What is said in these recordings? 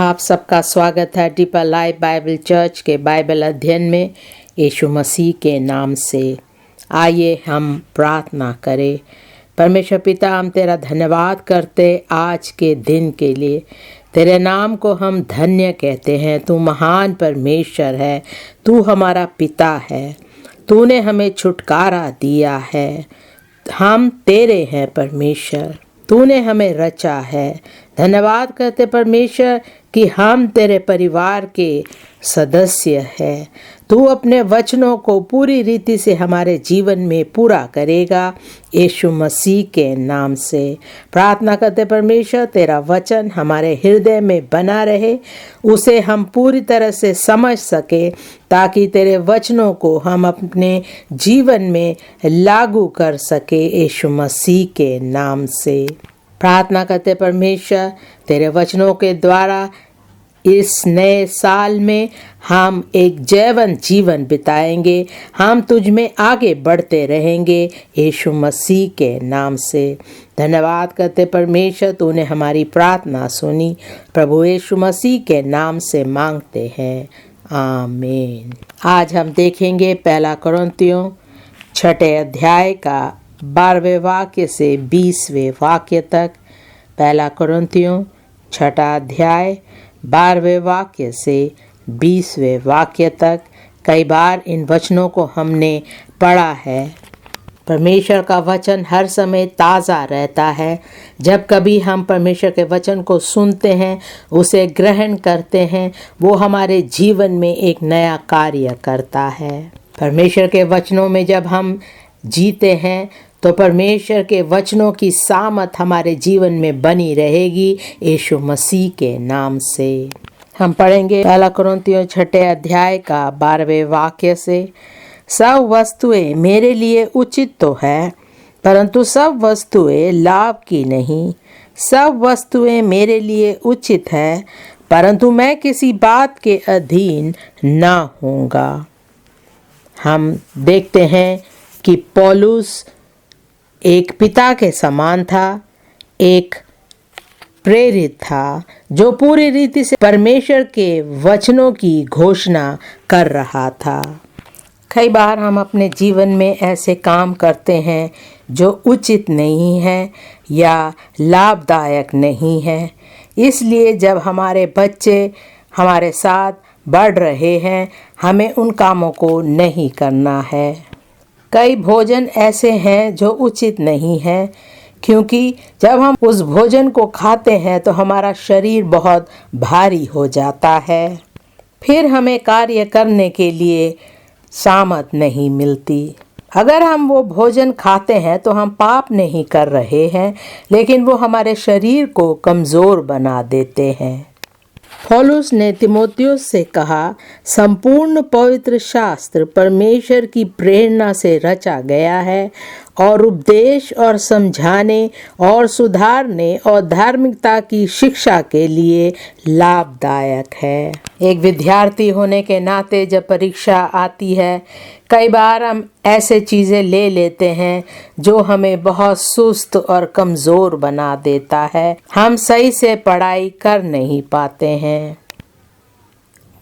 आप सबका स्वागत है डीपर लाइफ बाइबल चर्च के बाइबल अध्ययन में यीशु मसीह के नाम से। आइए हम प्रार्थना करें। परमेश्वर पिता, हम तेरा धन्यवाद करते आज के दिन के लिए। तेरे नाम को हम धन्य कहते हैं। तू महान परमेश्वर है, तू हमारा पिता है, तूने हमें छुटकारा दिया है। हम तेरे हैं परमेश्वर, तूने हमें रचा है। धन्यवाद करते परमेश्वर कि हम तेरे परिवार के सदस्य हैं। तू अपने वचनों को पूरी रीति से हमारे जीवन में पूरा करेगा। यीशु मसीह के नाम से प्रार्थना करते परमेश्वर, तेरा वचन हमारे हृदय में बना रहे, उसे हम पूरी तरह से समझ सके, ताकि तेरे वचनों को हम अपने जीवन में लागू कर सके। यीशु मसीह के नाम से प्रार्थना करते परमेश्वर, तेरे वचनों के द्वारा इस नए साल में हम एक जयवंत जीवन बिताएंगे। हम तुझ में आगे बढ़ते रहेंगे। यीशु मसीह के नाम से धन्यवाद करते परमेश्वर, तूने हमारी प्रार्थना सुनी। प्रभु यीशु मसीह के नाम से मांगते हैं, आमीन। आज हम देखेंगे पहला कुरिन्थियों 6 अध्याय का 12वें वाक्य से 20वें वाक्य तक। पहला कुरिन्थियों 6 अध्याय 12वें वाक्य से 20वें वाक्य तक। कई बार इन वचनों को हमने पढ़ा है। परमेश्वर का वचन हर समय ताज़ा रहता है। जब कभी हम परमेश्वर के वचन को सुनते हैं, उसे ग्रहण करते हैं, वो हमारे जीवन में एक नया कार्य करता है। परमेश्वर के वचनों में जब हम जीते हैं तो परमेश्वर के वचनों की सामत हमारे जीवन में बनी रहेगी। यीशु मसीह के नाम से हम पढ़ेंगे पहला कुरिन्थियों 6 अध्याय का 12वें वाक्य से। सब वस्तुएं मेरे लिए उचित तो है, परंतु सब वस्तुएं लाभ की नहीं। सब वस्तुएं मेरे लिए उचित है, परंतु मैं किसी बात के अधीन ना होऊंगा। हम देखते हैं कि पौलुस एक पिता के समान था, एक प्रेरित था, जो पूरी रीति से परमेश्वर के वचनों की घोषणा कर रहा था। कई बार हम अपने जीवन में ऐसे काम करते हैं जो उचित नहीं है या लाभदायक नहीं है। इसलिए जब हमारे बच्चे हमारे साथ बढ़ रहे हैं, हमें उन कामों को नहीं करना है। कई भोजन ऐसे हैं जो उचित नहीं है, क्योंकि जब हम उस भोजन को खाते हैं तो हमारा शरीर बहुत भारी हो जाता है। फिर हमें कार्य करने के लिए सामत नहीं मिलती। अगर हम वो भोजन खाते हैं तो हम पाप नहीं कर रहे हैं, लेकिन वो हमारे शरीर को कमज़ोर बना देते हैं। पौलुस ने तीमुथियुस से कहा, संपूर्ण पवित्र शास्त्र परमेश्वर की प्रेरणा से रचा गया है और उपदेश और समझाने और सुधारने और धार्मिकता की शिक्षा के लिए लाभदायक है। एक विद्यार्थी होने के नाते जब परीक्षा आती है, कई बार हम ऐसे चीज़ें ले लेते हैं जो हमें बहुत सुस्त और कमज़ोर बना देता है। हम सही से पढ़ाई कर नहीं पाते हैं।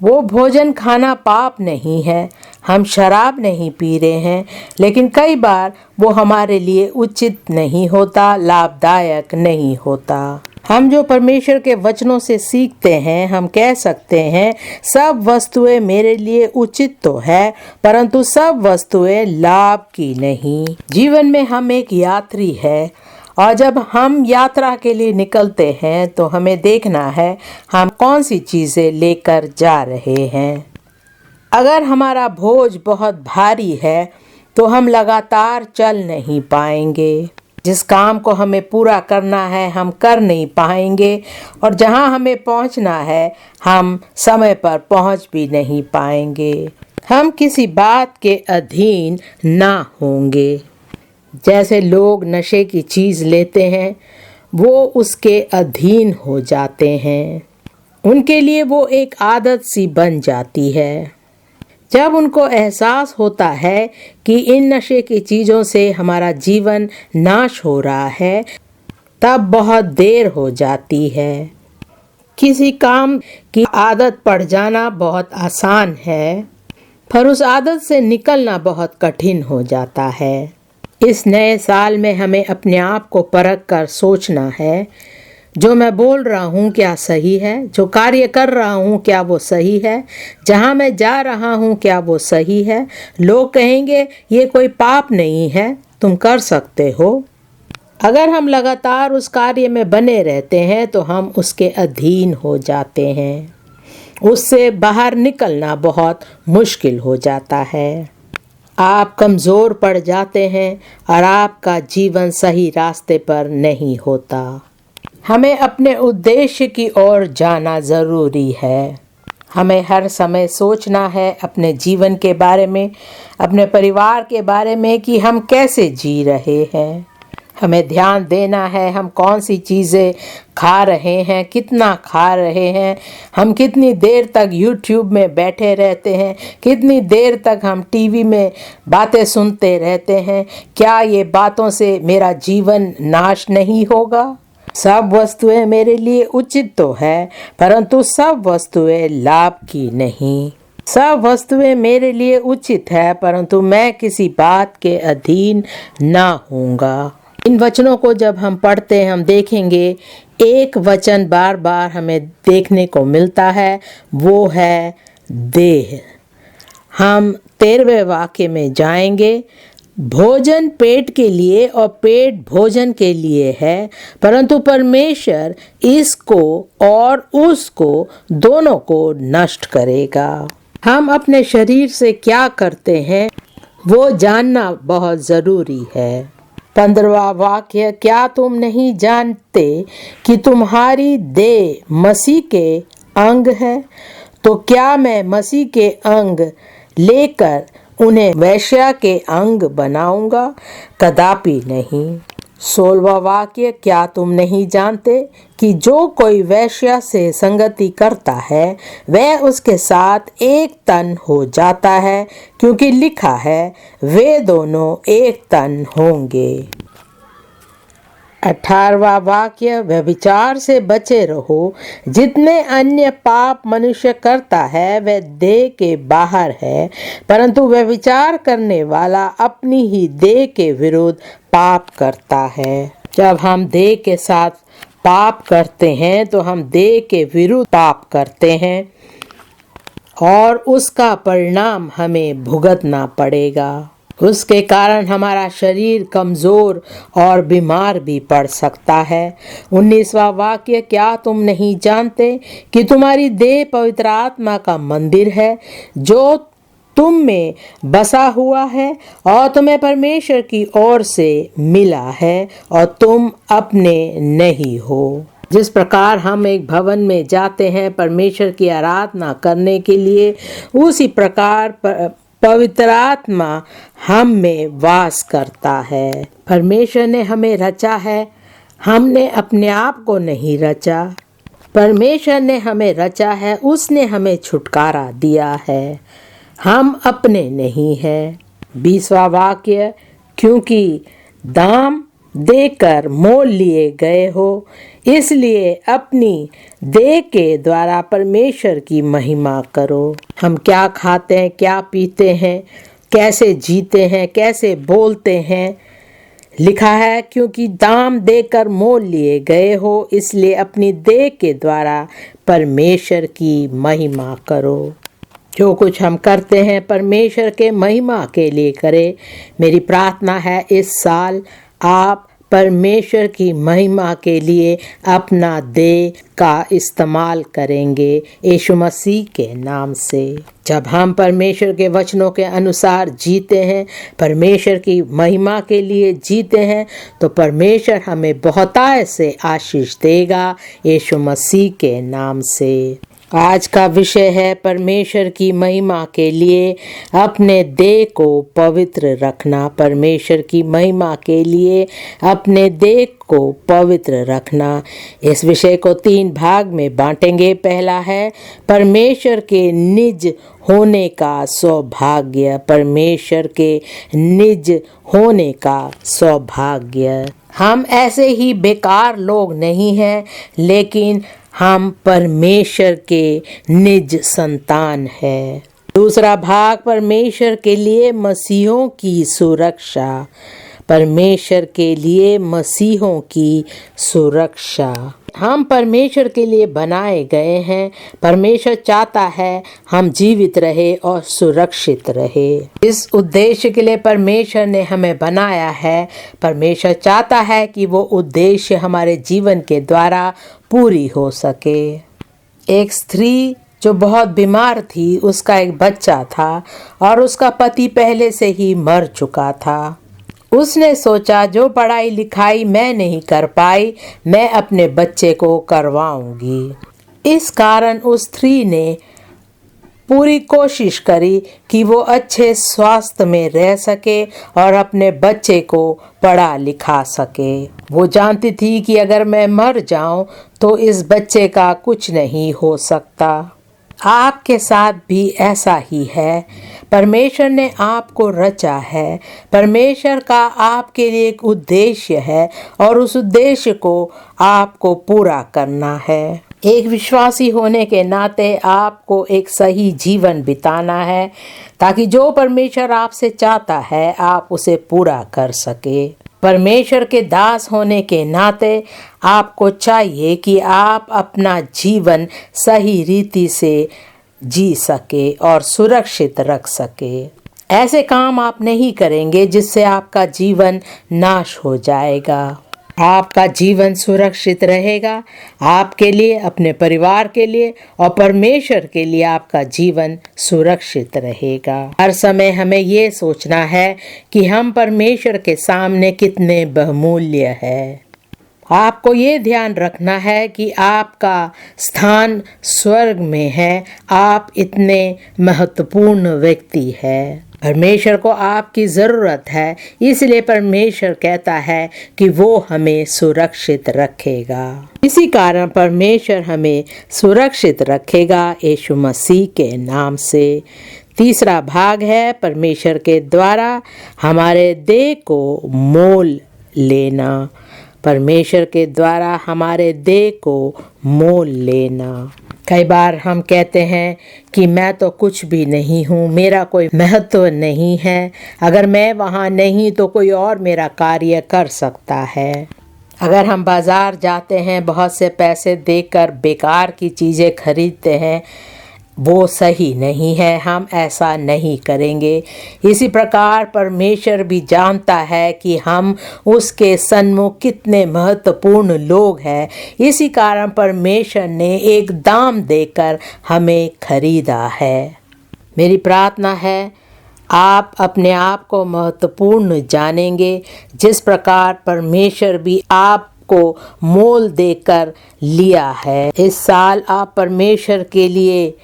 वो भोजन खाना पाप नहीं है, हम शराब नहीं पी रहे हैं, लेकिन कई बार वो हमारे लिए उचित नहीं होता, लाभदायक नहीं होता। हम जो परमेश्वर के वचनों से सीखते हैं, हम कह सकते हैं सब वस्तुएं मेरे लिए उचित तो है, परंतु सब वस्तुएं लाभ की नहीं। जीवन में हम एक यात्री है, और जब हम यात्रा के लिए निकलते हैं तो हमें देखना है हम कौन सी चीज़ें लेकर जा रहे हैं। अगर हमारा बोझ बहुत भारी है तो हम लगातार चल नहीं पाएंगे। जिस काम को हमें पूरा करना है हम कर नहीं पाएंगे, और जहां हमें पहुंचना है हम समय पर पहुंच भी नहीं पाएंगे। हम किसी बात के अधीन ना होंगे। जैसे लोग नशे की चीज़ लेते हैं, वो उसके अधीन हो जाते हैं। उनके लिए वो एक आदत सी बन जाती है। जब उनको एहसास होता है कि इन नशे की चीज़ों से हमारा जीवन नाश हो रहा है, तब बहुत देर हो जाती है। किसी काम की आदत पड़ जाना बहुत आसान है, पर उस आदत से निकलना बहुत कठिन हो जाता है। इस नए साल में हमें अपने आप को परख कर सोचना है, जो मैं बोल रहा हूँ क्या सही है, जो कार्य कर रहा हूँ क्या वो सही है, जहाँ मैं जा रहा हूँ क्या वो सही है। लोग कहेंगे ये कोई पाप नहीं है, तुम कर सकते हो। अगर हम लगातार उस कार्य में बने रहते हैं तो हम उसके अधीन हो जाते हैं, उससे बाहर निकलना बहुत मुश्किल हो जाता है। आप कमज़ोर पड़ जाते हैं और आपका जीवन सही रास्ते पर नहीं होता। हमें अपने उद्देश्य की ओर जाना ज़रूरी है। हमें हर समय सोचना है अपने जीवन के बारे में, अपने परिवार के बारे में कि हम कैसे जी रहे हैं। हमें ध्यान देना है हम कौन सी चीज़ें खा रहे हैं, कितना खा रहे हैं, हम कितनी देर तक YouTube में बैठे रहते हैं, कितनी देर तक हम टीवी में बातें सुनते रहते हैं। क्या ये बातों से मेरा जीवन नाश नहीं होगा? सब वस्तुएं मेरे लिए उचित तो है, परंतु सब वस्तुएं लाभ की नहीं। सब वस्तुएं मेरे लिए उचित है, परंतु मैं किसी बात के अधीन ना होऊंगा। इन वचनों को जब हम पढ़ते हैं हम देखेंगे एक वचन बार बार हमें देखने को मिलता है, वो है देह। हम 13वें वाक्य में जाएंगे। भोजन पेट के लिए और पेट भोजन के लिए है, परंतु परमेश्वर इसको और उसको दोनों को नष्ट करेगा। हम अपने शरीर से क्या करते हैं वो जानना बहुत ज़रूरी है। 15वां वाक्य, क्या तुम नहीं जानते कि तुम्हारी देह मसीह के अंग है? तो क्या मैं मसीह के अंग लेकर उन्हें वेश्या के अंग बनाऊंगा? कदापि नहीं। 16वां वाक्य, क्या तुम नहीं जानते कि जो कोई वेश्या से संगति करता है वह उसके साथ एक तन हो जाता है, क्योंकि लिखा है वे दोनों एक तन होंगे। 18वां वाक्य, व्यभिचार से बचे रहो। जितने अन्य पाप मनुष्य करता है वह देह के बाहर है, परंतु व्यभिचार करने वाला अपनी ही देह के विरुद्ध पाप करता है। जब हम देह के साथ पाप करते हैं तो हम देह के विरुद्ध पाप करते हैं और उसका परिणाम हमें भुगतना पड़ेगा। उसके कारण हमारा शरीर कमज़ोर और बीमार भी पड़ सकता है। 19वां वाक्य, क्या तुम नहीं जानते कि तुम्हारी देह पवित्र आत्मा का मंदिर है जो तुम में बसा हुआ है और तुम्हें परमेश्वर की ओर से मिला है और तुम अपने नहीं हो। जिस प्रकार हम एक भवन में जाते हैं परमेश्वर की आराधना करने के लिए, उसी प्रकार पवित्र आत्मा हम में वास करता है। परमेश्वर ने हमें रचा है, हमने अपने आप को नहीं रचा। परमेश्वर ने हमें रचा है, उसने हमें छुटकारा दिया है, हम अपने नहीं हैं। 20वां वाक्य, क्योंकि दाम देकर मोल लिए गए हो, इसलिए अपनी देह के द्वारा परमेश्वर की महिमा करो। हम क्या खाते हैं, क्या पीते हैं, कैसे जीते हैं, कैसे बोलते हैं, लिखा है क्योंकि दाम देकर मोल लिए गए हो, इसलिए अपनी देह के द्वारा परमेश्वर की महिमा करो। जो कुछ हम करते हैं परमेश्वर के महिमा के लिए करें। मेरी प्रार्थना है इस साल आप परमेश्वर की महिमा के लिए अपना देह का इस्तेमाल करेंगे यीशु मसीह के नाम से। जब हम परमेश्वर के वचनों के अनुसार जीते हैं, परमेश्वर की महिमा के लिए जीते हैं, तो परमेश्वर हमें बहुतायत से आशीष देगा यीशु मसीह के नाम से। आज का विषय है परमेश्वर की महिमा के लिए अपने देह को पवित्र रखना। परमेश्वर की महिमा के लिए अपने देह को पवित्र रखना। इस विषय को 3 भाग में बांटेंगे। पहला है परमेश्वर के निज होने का सौभाग्य। परमेश्वर के निज होने का सौभाग्य। हम ऐसे ही बेकार लोग नहीं हैं, लेकिन हम परमेश्वर के निज संतान है। दूसरा भाग, परमेश्वर के लिए मसीहों की सुरक्षा। परमेश्वर के लिए मसीहों की सुरक्षा। हम परमेश्वर के लिए बनाए गए हैं। परमेश्वर चाहता है हम जीवित रहे और सुरक्षित रहे। इस उद्देश्य के लिए परमेश्वर ने हमें बनाया है। परमेश्वर चाहता है कि वो उद्देश्य हमारे जीवन के द्वारा पूरी हो सके। एक स्त्री जो बहुत बीमार थी, उसका एक बच्चा था और उसका पति पहले से ही मर चुका था। उसने सोचा जो पढ़ाई लिखाई मैं नहीं कर पाई, मैं अपने बच्चे को करवाऊंगी। इस कारण उस स्त्री ने पूरी कोशिश करी कि वो अच्छे स्वास्थ्य में रह सके और अपने बच्चे को पढ़ा लिखा सके। वो जानती थी कि अगर मैं मर जाऊं तो इस बच्चे का कुछ नहीं हो सकता। आपके साथ भी ऐसा ही है। परमेश्वर ने आपको रचा है। परमेश्वर का आपके लिए एक उद्देश्य है और उस उद्देश्य को आपको पूरा करना है। एक विश्वासी होने के नाते आपको एक सही जीवन बिताना है ताकि जो परमेश्वर आपसे चाहता है आप उसे पूरा कर सके। परमेश्वर के दास होने के नाते आपको चाहिए कि आप अपना जीवन सही रीति से जी सके और सुरक्षित रख सके। ऐसे काम आप नहीं करेंगे जिससे आपका जीवन नाश हो जाएगा। आपका जीवन सुरक्षित रहेगा, आपके लिए, अपने परिवार के लिए और परमेश्वर के लिए आपका जीवन सुरक्षित रहेगा। हर समय हमें ये सोचना है कि हम परमेश्वर के सामने कितने बहुमूल्य हैं। आपको ये ध्यान रखना है कि आपका स्थान स्वर्ग में है। आप इतने महत्वपूर्ण व्यक्ति हैं। परमेश्वर को आपकी ज़रूरत है, इसलिए परमेश्वर कहता है कि वो हमें सुरक्षित रखेगा। इसी कारण परमेश्वर हमें सुरक्षित रखेगा यीशु मसीह के नाम से। तीसरा भाग है परमेश्वर के द्वारा हमारे देह को मोल लेना। परमेश्वर के द्वारा हमारे देह को मोल लेना। कई बार हम कहते हैं कि मैं तो कुछ भी नहीं हूँ, मेरा कोई महत्व नहीं है, अगर मैं वहाँ नहीं तो कोई और मेरा कार्य कर सकता है। अगर हम बाज़ार जाते हैं, बहुत से पैसे देकर बेकार की चीज़ें खरीदते हैं, वो सही नहीं है, हम ऐसा नहीं करेंगे। इसी प्रकार परमेश्वर भी जानता है कि हम उसके सन्मुख कितने महत्वपूर्ण लोग हैं। इसी कारण परमेश्वर ने एक दाम देकर हमें खरीदा है। मेरी प्रार्थना है आप अपने आप को महत्वपूर्ण जानेंगे, जिस प्रकार परमेश्वर भी आपको मोल देकर लिया है। इस साल आप परमेश्वर के लिए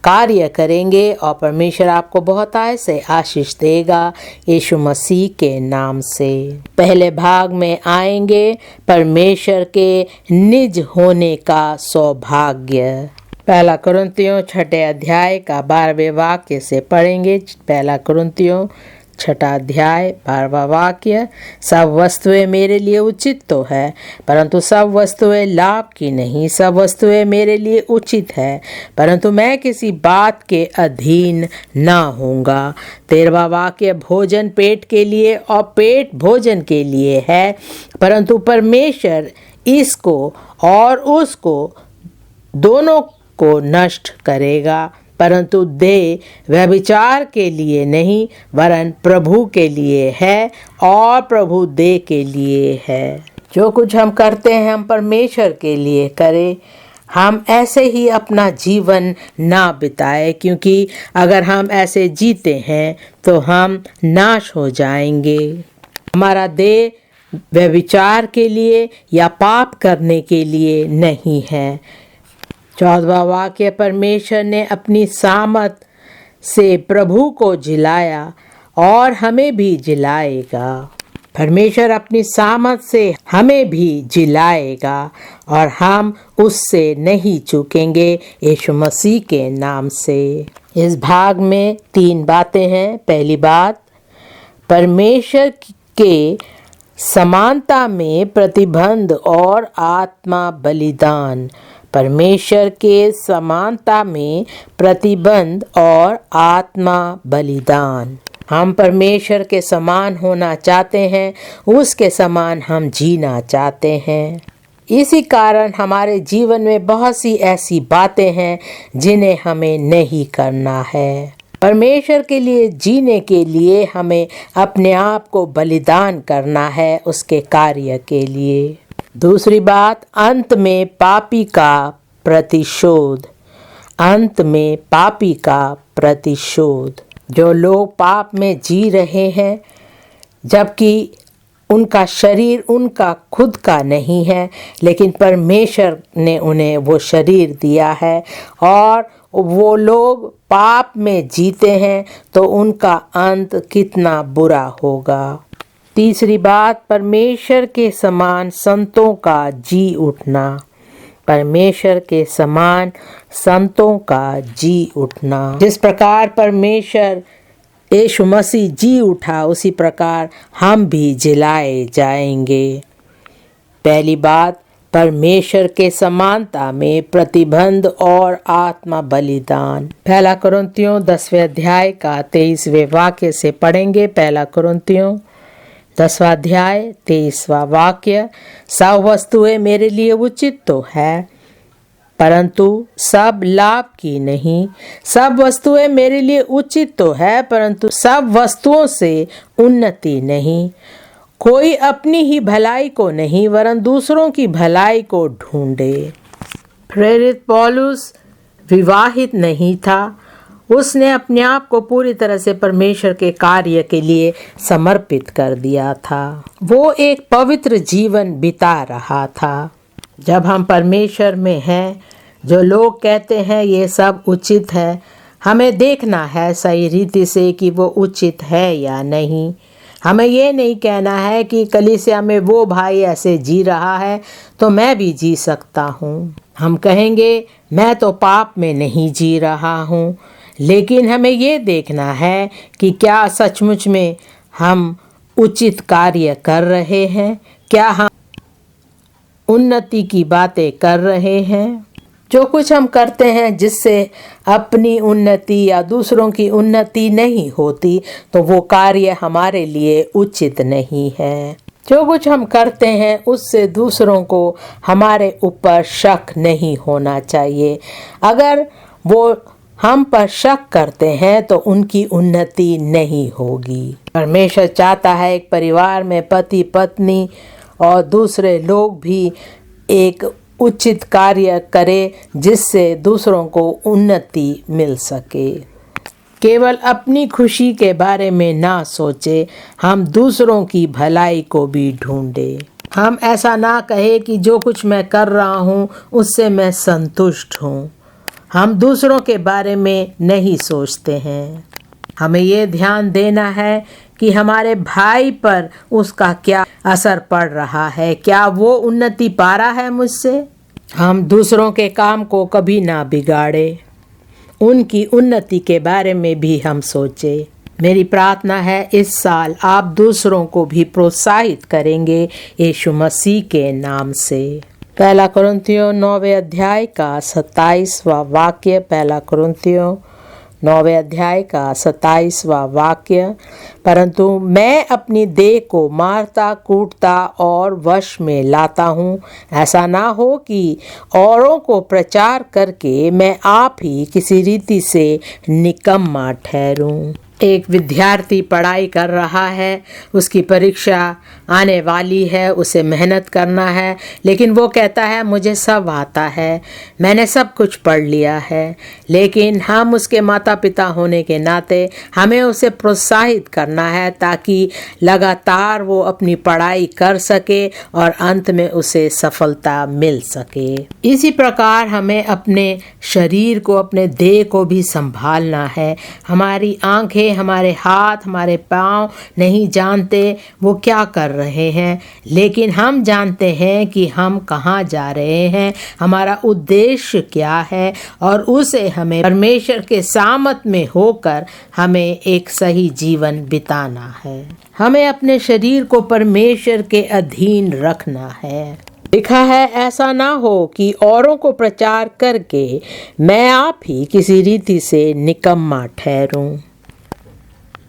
कार्य करेंगे और परमेश्वर आपको बहुत ऐसे आशीष देगा यीशु मसीह के नाम से। पहले भाग में आएंगे परमेश्वर के निज होने का सौभाग्य। पहला कुरिन्थियों 6 अध्याय का 12वें वाक्य से पढ़ेंगे। पहला कुरिन्थियों 6 अध्याय 12वां वाक्य। सब वस्तुएं मेरे लिए उचित तो है, परंतु सब वस्तुएं लाभ की नहीं। सब वस्तुएं मेरे लिए उचित है, परंतु मैं किसी बात के अधीन ना होऊंगा। 13वां वाक्य। भोजन पेट के लिए और पेट भोजन के लिए है, परंतु परमेश्वर इसको और उसको दोनों को नष्ट करेगा। परंतु देह व्यभिचार के लिए नहीं, वरन प्रभु के लिए है और प्रभु देह के लिए है। जो कुछ हम करते हैं हम परमेश्वर के लिए करें। हम ऐसे ही अपना जीवन ना बिताए, क्योंकि अगर हम ऐसे जीते हैं तो हम नाश हो जाएंगे। हमारा देह व्यभिचार के लिए या पाप करने के लिए नहीं है। 14वां वाक्य। परमेश्वर ने अपनी सामत से प्रभु को जिलाया और हमें भी जिलाएगा। परमेश्वर अपनी सामत से हमें भी जिलाएगा और हम उससे नहीं चूकेंगे यीशु मसीह के नाम से। इस भाग में 3 बातें हैं। पहली बात, परमेश्वर के समानता में प्रतिबंध और आत्मा बलिदान। परमेश्वर के समानता में प्रतिबंध और आत्मा बलिदान। हम परमेश्वर के समान होना चाहते हैं, उसके समान हम जीना चाहते हैं। इसी कारण हमारे जीवन में बहुत सी ऐसी बातें हैं जिन्हें हमें नहीं करना है। परमेश्वर के लिए जीने के लिए हमें अपने आप को बलिदान करना है उसके कार्य के लिए। दूसरी बात, अंत में पापी का प्रतिशोध। अंत में पापी का प्रतिशोध। जो लोग पाप में जी रहे हैं जबकि उनका शरीर उनका खुद का नहीं है, लेकिन परमेश्वर ने उन्हें वो शरीर दिया है और वो लोग पाप में जीते हैं, तो उनका अंत कितना बुरा होगा। तीसरी बात, परमेश्वर के समान संतों का जी उठना। परमेश्वर के समान संतों का जी उठना। जिस प्रकार परमेश्वर यीशु मसीह जी उठा, उसी प्रकार हम भी जिलाए जाएंगे। पहली बात, परमेश्वर के समानता में प्रतिबंध और आत्मा बलिदान। पहला कुरिन्थियों 10वें अध्याय का 23वें वाक्य से पढ़ेंगे। पहला कुरिन्थियों 10वां अध्याय 23वां वाक्य। सब वस्तुएं मेरे लिए उचित तो है, परंतु सब लाभ की नहीं। सब वस्तुएं मेरे लिए उचित तो है, परंतु सब वस्तुओं से उन्नति नहीं। कोई अपनी ही भलाई को नहीं वरन दूसरों की भलाई को ढूंढे। प्रेरित पौलुस विवाहित नहीं था। उसने अपने आप को पूरी तरह से परमेश्वर के कार्य के लिए समर्पित कर दिया था। वो एक पवित्र जीवन बिता रहा था। जब हम परमेश्वर में हैं, जो लोग कहते हैं ये सब उचित है, हमें देखना है सही रीति से कि वो उचित है या नहीं। हमें ये नहीं कहना है कि कलीसिया में वो भाई ऐसे जी रहा है तो मैं भी जी सकता हूँ। हम कहेंगे मैं तो पाप में नहीं जी रहा हूँ, लेकिन हमें ये देखना है कि क्या सचमुच में हम उचित कार्य कर रहे हैं, क्या हम उन्नति की बातें कर रहे हैं। जो कुछ हम करते हैं जिससे अपनी उन्नति या दूसरों की उन्नति नहीं होती, तो वो कार्य हमारे लिए उचित नहीं है। जो कुछ हम करते हैं उससे दूसरों को हमारे ऊपर शक नहीं होना चाहिए। अगर वो हम पर शक करते हैं तो उनकी उन्नति नहीं होगी। परमेश्वर चाहता है एक परिवार में पति पत्नी और दूसरे लोग भी एक उचित कार्य करें जिससे दूसरों को उन्नति मिल सके। केवल अपनी खुशी के बारे में ना सोचे, हम दूसरों की भलाई को भी ढूंढे। हम ऐसा ना कहे कि जो कुछ मैं कर रहा हूँ उससे मैं संतुष्ट हूँ। हम दूसरों के बारे में नहीं सोचते हैं। हमें ये ध्यान देना है कि हमारे भाई पर उसका क्या असर पड़ रहा है, क्या वो उन्नति पा रहा है मुझसे। हम दूसरों के काम को कभी ना बिगाड़े, उनकी उन्नति के बारे में भी हम सोचे। मेरी प्रार्थना है इस साल आप दूसरों को भी प्रोत्साहित करेंगे यीशु मसीह के नाम से। पहला कुरिन्थियों 9वें अध्याय का 27वां वाक्य। पहला कुरिन्थियों 9वें अध्याय का 27वां वाक्य। परंतु मैं अपनी देह को मारता कूटता और वश में लाता हूँ, ऐसा ना हो कि औरों को प्रचार करके मैं आप ही किसी रीति से निकम्मा ठहरूं। एक विद्यार्थी पढ़ाई कर रहा है, उसकी परीक्षा आने वाली है, उसे मेहनत करना है, लेकिन वो कहता है मुझे सब आता है, मैंने सब कुछ पढ़ लिया है। लेकिन हम उसके माता पिता होने के नाते हमें उसे प्रोत्साहित करना है ताकि लगातार वो अपनी पढ़ाई कर सके और अंत में उसे सफलता मिल सके। इसी प्रकार हमें अपने शरीर को, अपने देह को भी संभालना है। हमारी आंखें, हमारे हाथ, हमारे पाँव नहीं जानते वो क्या कर रहे हैं, लेकिन हम जानते हैं कि हम कहाँ जा रहे हैं, हमारा उद्देश्य क्या है, और उसे हमें परमेश्वर के सामत में होकर हमें एक सही जीवन बिताना है। हमें अपने शरीर को परमेश्वर के अधीन रखना है। लिखा है, ऐसा ना हो कि औरों को प्रचार करके मैं आप ही किसी रीति से निकम्मा ठहरूं।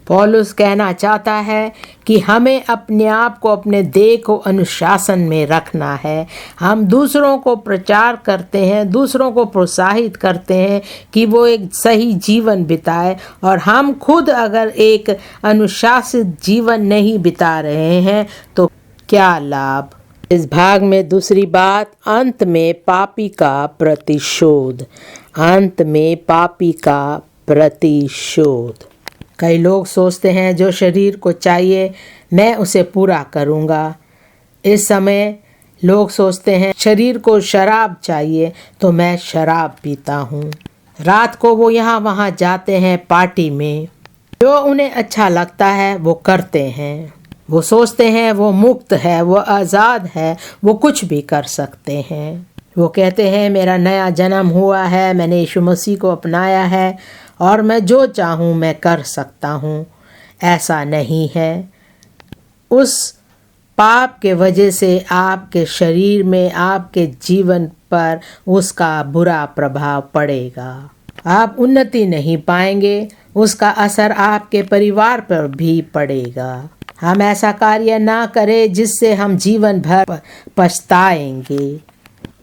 पौलुस कहना चाहता है कि हमें अपने आप को अपने देह को अनुशासन में रखना है। हम दूसरों को प्रचार करते हैं, दूसरों को प्रोत्साहित करते हैं कि वो एक सही जीवन बिताए, और हम खुद अगर एक अनुशासित जीवन नहीं बिता रहे हैं तो क्या लाभ। इस भाग में दूसरी बात, अंत में पापी का प्रतिशोध। अंत में पापी का प्रतिशोध। कई लोग सोचते हैं जो शरीर को चाहिए मैं उसे पूरा करूँगा। इस समय लोग सोचते हैं शरीर को शराब चाहिए तो मैं शराब पीता हूँ। रात को वो यहाँ वहाँ जाते हैं पार्टी में, जो उन्हें अच्छा लगता है वो करते हैं। वो सोचते हैं वो मुक्त है, वो आज़ाद है, वो कुछ भी कर सकते हैं। वो कहते हैं मेरा नया जन्म हुआ है, मैंने यीशु मसीह को अपनाया है और मैं जो चाहूँ मैं कर सकता हूँ। ऐसा नहीं है। उस पाप के वजह से आपके शरीर में, आपके जीवन पर उसका बुरा प्रभाव पड़ेगा। आप उन्नति नहीं पाएंगे, उसका असर आपके परिवार पर भी पड़ेगा। हम ऐसा कार्य ना करें जिससे हम जीवन भर पछताएंगे।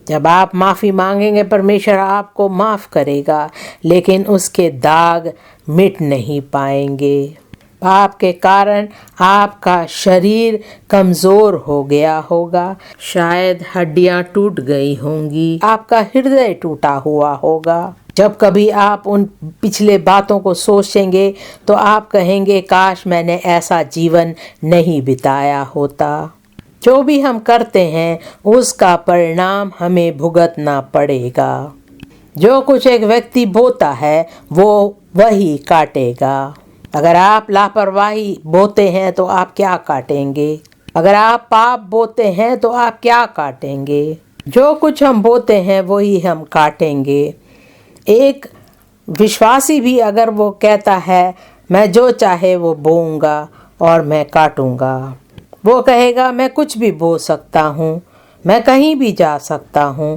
जब आप माफ़ी मांगेंगे परमेश्वर आपको माफ़ करेगा, लेकिन उसके दाग मिट नहीं पाएंगे। पाप के कारण आपका शरीर कमज़ोर हो गया होगा, शायद हड्डियां टूट गई होंगी, आपका हृदय टूटा हुआ होगा। जब कभी आप उन पिछले बातों को सोचेंगे तो आप कहेंगे काश मैंने ऐसा जीवन नहीं बिताया होता। जो भी हम करते हैं उसका परिणाम हमें भुगतना पड़ेगा। जो कुछ एक व्यक्ति बोता है वो वही काटेगा। अगर आप लापरवाही बोते हैं तो आप क्या काटेंगे? अगर आप पाप बोते हैं तो आप क्या काटेंगे? जो कुछ हम बोते हैं वही हम काटेंगे। एक विश्वासी भी अगर वो कहता है मैं जो चाहे वो बोऊंगा और मैं काटूंगा, वो कहेगा मैं कुछ भी बो सकता हूँ, मैं कहीं भी जा सकता हूँ।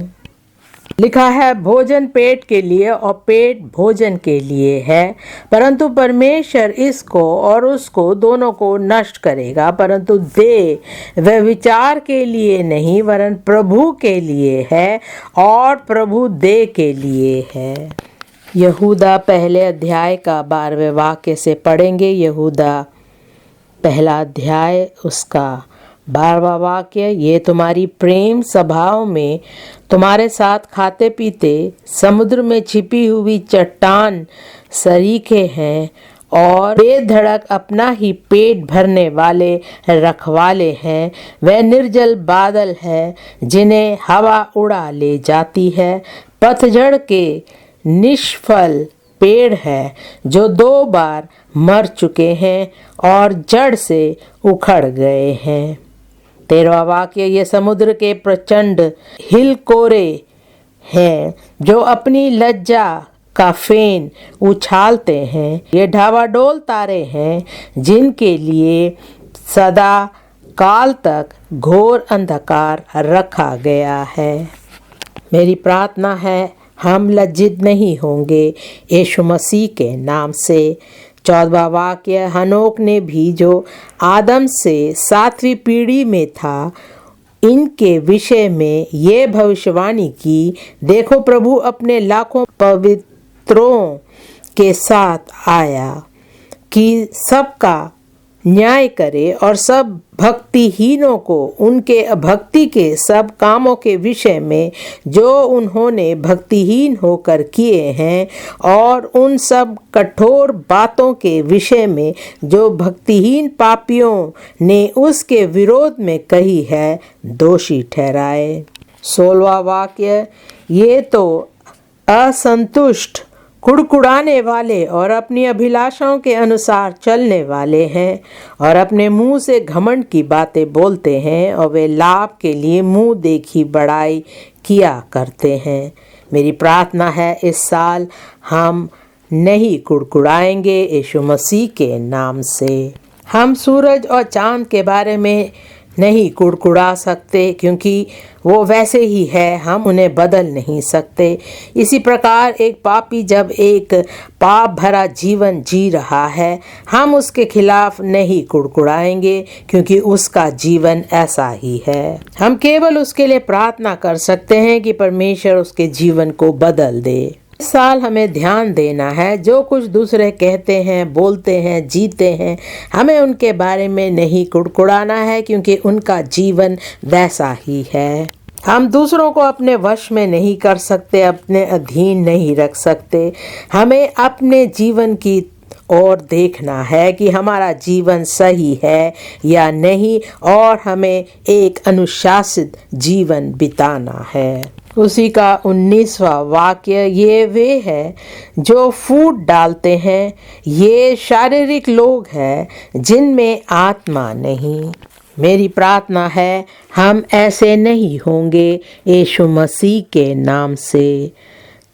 लिखा है भोजन पेट के लिए और पेट भोजन के लिए है, परंतु परमेश्वर इसको और उसको दोनों को नष्ट करेगा। परंतु देह वह विचार के लिए नहीं वरन प्रभु के लिए है और प्रभु देह के लिए है। यहूदा पहले अध्याय का 12वें वाक्य से पढ़ेंगे। यहूदा पहला अध्याय उसका 12वां वाक्य, ये तुम्हारी प्रेम सभाओं में तुम्हारे साथ खाते पीते समुद्र में छिपी हुई चट्टान सरीखे हैं और बेधड़क अपना ही पेट भरने वाले रखवाले हैं। वह निर्जल बादल है जिन्हें हवा उड़ा ले जाती है, पतझड़ के निष्फल पेड़ है जो 2 बार मर चुके हैं और जड़ से उखड़ गए हैं। 13वां वाक्य, ये समुद्र के प्रचंड हिलकोरे हैं जो अपनी लज्जा का फेन उछालते हैं। ये ढावाडोल तारे हैं जिनके लिए सदा काल तक घोर अंधकार रखा गया है। मेरी प्रार्थना है हम लज्जित नहीं होंगे यीशु मसीह के नाम से। 14वां वाक्य, हनोक ने भी जो आदम से 7वीं पीढ़ी में था इनके विषय में ये भविष्यवाणी की, देखो प्रभु अपने लाखों पवित्रों के साथ आया कि सबका न्याय करे और सब भक्तिहीनों को उनके अभक्ति के सब कामों के विषय में जो उन्होंने भक्तिहीन होकर किए हैं और उन सब कठोर बातों के विषय में जो भक्तिहीन पापियों ने उसके विरोध में कही है, दोषी ठहराए। 16वां वाक्य, ये तो असंतुष्ट, कुड़कुड़ाने वाले और अपनी अभिलाषाओं के अनुसार चलने वाले हैं और अपने मुंह से घमंड की बातें बोलते हैं और वे लाभ के लिए मुंह देखी बड़ाई किया करते हैं। मेरी प्रार्थना है इस साल हम नहीं कुड़कुड़ाएंगे यीशु मसीह के नाम से। हम सूरज और चांद के बारे में नहीं कुड़कुड़ा सकते, क्योंकि वो वैसे ही है, हम उन्हें बदल नहीं सकते। इसी प्रकार एक पापी जब एक पाप भरा जीवन जी रहा है, हम उसके खिलाफ नहीं कुड़कुड़ाएंगे, क्योंकि उसका जीवन ऐसा ही है। हम केवल उसके लिए प्रार्थना कर सकते हैं कि परमेश्वर उसके जीवन को बदल दे। इस साल हमें ध्यान देना है, जो कुछ दूसरे कहते हैं, बोलते हैं, जीते हैं, हमें उनके बारे में नहीं कुड़कुड़ाना है, क्योंकि उनका जीवन वैसा ही है। हम दूसरों को अपने वश में नहीं कर सकते, अपने अधीन नहीं रख सकते। हमें अपने जीवन की और देखना है कि हमारा जीवन सही है या नहीं, और हमें एक अनुशासित जीवन बिताना है। उसी का 19वां वाक्य ये वे है जो फूट डालते हैं, ये शारीरिक लोग हैं जिनमें आत्मा नहीं। मेरी प्रार्थना है हम ऐसे नहीं होंगे यीशु मसीह के नाम से।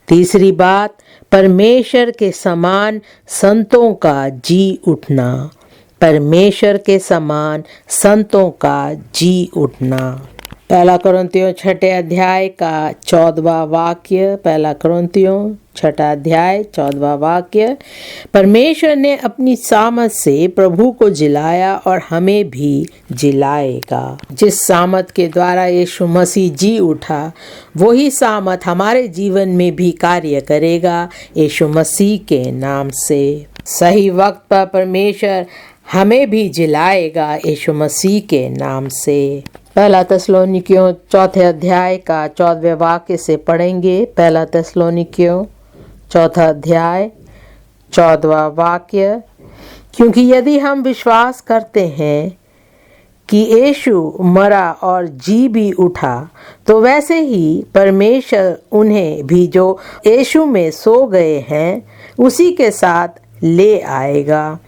तीसरी बात, परमेश्वर के समान संतों का जी उठना। परमेश्वर के समान संतों का जी उठना। पहला कुरिन्थियों 6 अध्याय का 14वां वाक्य। पहला कुरिन्थियों 6 अध्याय 14वां वाक्य। परमेश्वर ने अपनी सामर्थ से प्रभु को जिलाया और हमें भी जिलाएगा। जिस सामर्थ के द्वारा यीशु मसीह जी उठा, वही सामर्थ हमारे जीवन में भी कार्य करेगा यीशु मसीह के नाम से। सही वक्त पर परमेश्वर हमें भी जिलाएगा यीशु मसीह के नाम से। पहला थिस्सलुनीकियों 4 अध्याय का 14वें वाक्य से पढ़ेंगे। पहला थिस्सलुनीकियों 4 अध्याय 14वां वाक्य। क्योंकि यदि हम विश्वास करते हैं कि यीशु मरा और जी भी उठा, तो वैसे ही परमेश्वर उन्हें भी जो यीशु में सो गए हैं उसी के साथ ले आएगा।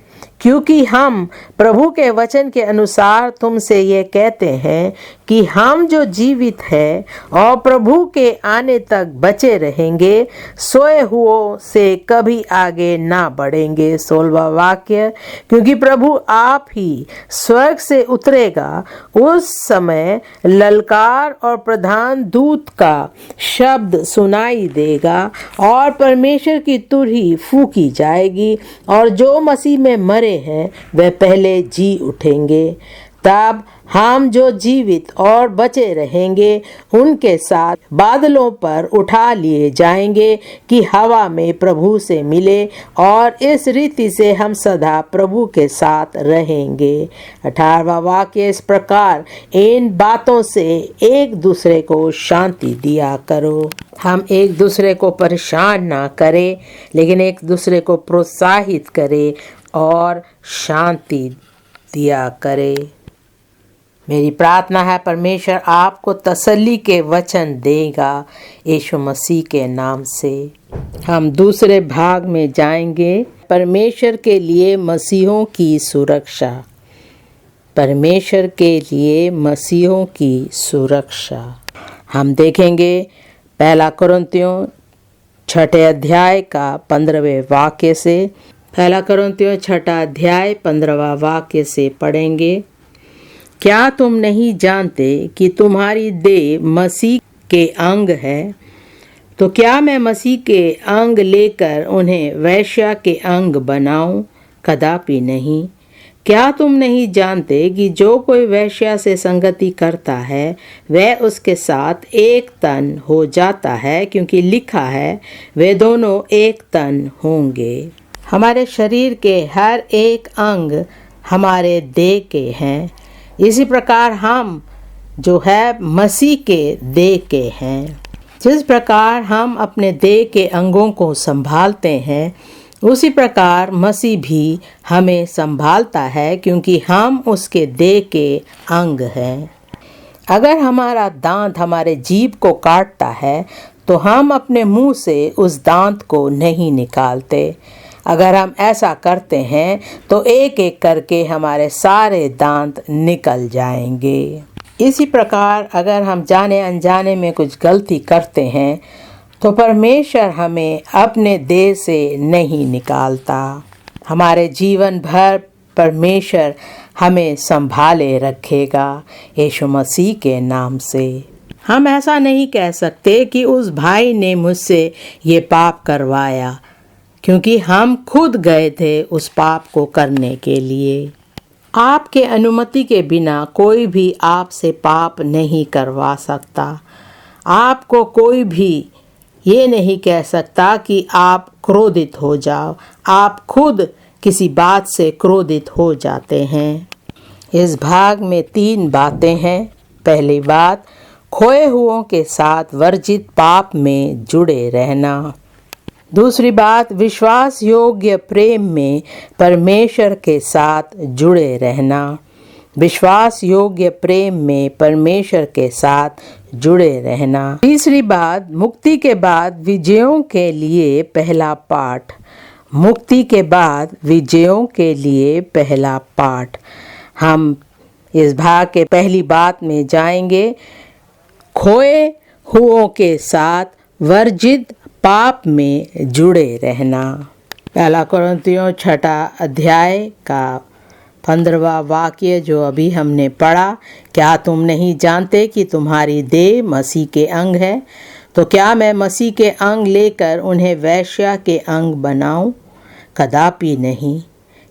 क्योंकि हम प्रभु के वचन के अनुसार तुमसे ये कहते हैं कि हम जो जीवित हैं और प्रभु के आने तक बचे रहेंगे, सोए हुओं से कभी आगे ना बढ़ेंगे। 16वां वाक्य। क्योंकि प्रभु आप ही स्वर्ग से उतरेगा, उस समय ललकार और प्रधान दूत का शब्द सुनाई देगा और परमेश्वर की तुरही फूकी जाएगी, और जो मसीह में मरे हैं वे पहले जी उठेंगे। तब हम जो जीवित और बचे रहेंगे उनके साथ बादलों पर उठा लिए जाएंगे कि हवा में प्रभु से मिले, और इस रीति से हम सदा प्रभु के साथ रहेंगे। 18वां वाक्य। इस प्रकार इन बातों से एक दूसरे को शांति दिया करो। हम एक दूसरे को परेशान ना करें, लेकिन एक दूसरे को प्रोत्साहित करें और शांति दिया करे। मेरी प्रार्थना है परमेश्वर आपको तसल्ली के वचन देगा यीशु मसीह के नाम से। हम दूसरे भाग में जाएंगे। परमेश्वर के लिए मसीहों की सुरक्षा। परमेश्वर के लिए मसीहों की सुरक्षा हम देखेंगे। पहला कुरिन्थियों 6 अध्याय का 15वें वाक्य से। पहला कुरिन्थियों 6 अध्याय 15वां वाक्य से पढ़ेंगे। क्या तुम नहीं जानते कि तुम्हारी देह मसीह के अंग है? तो क्या मैं मसीह के अंग लेकर उन्हें वेश्या के अंग बनाऊं? कदापि नहीं। क्या तुम नहीं जानते कि जो कोई वेश्या से संगति करता है वह उसके साथ एक तन हो जाता है, क्योंकि लिखा है वे दोनों एक तन होंगे। हमारे शरीर के हर एक अंग हमारे देह के हैं। इसी प्रकार हम जो है मसीह के देह के हैं। जिस प्रकार हम अपने देह के अंगों को संभालते हैं, उसी प्रकार मसीह भी हमें संभालता है, क्योंकि हम उसके देह के अंग हैं। अगर हमारा दांत हमारे जीभ को काटता है तो हम अपने मुंह से उस दांत को नहीं निकालते। अगर हम ऐसा करते हैं तो एक एक करके हमारे सारे दांत निकल जाएंगे। इसी प्रकार अगर हम जाने अनजाने में कुछ गलती करते हैं तो परमेश्वर हमें अपने देह से नहीं निकालता। हमारे जीवन भर परमेश्वर हमें संभाले रखेगा यीशु मसीह के नाम से। हम ऐसा नहीं कह सकते कि उस भाई ने मुझसे ये पाप करवाया, क्योंकि हम खुद गए थे उस पाप को करने के लिए। आपके अनुमति के बिना कोई भी आपसे पाप नहीं करवा सकता। आपको कोई भी ये नहीं कह सकता कि आप क्रोधित हो जाओ। आप खुद किसी बात से क्रोधित हो जाते हैं। इस भाग में 3 बातें हैं। पहली बात, खोए हुओं के साथ वर्जित पाप में जुड़े रहना। दूसरी बात, विश्वास योग्य प्रेम में परमेश्वर के साथ जुड़े रहना। विश्वास योग्य प्रेम में परमेश्वर के साथ जुड़े रहना। तीसरी बात, मुक्ति के बाद विजयों के लिए पहला पाठ। मुक्ति के बाद विजयों के लिए पहला पाठ। हम इस भाग के पहली बात में जाएंगे, खोए हुओं के साथ वर्जित पाप में जुड़े रहना। पहला कुरिन्थियों 6 अध्याय का 15वां वाक्य जो अभी हमने पढ़ा, क्या तुम नहीं जानते कि तुम्हारी देह मसीह के अंग है? तो क्या मैं मसीह के अंग लेकर उन्हें वेश्या के अंग बनाऊं? कदापि नहीं।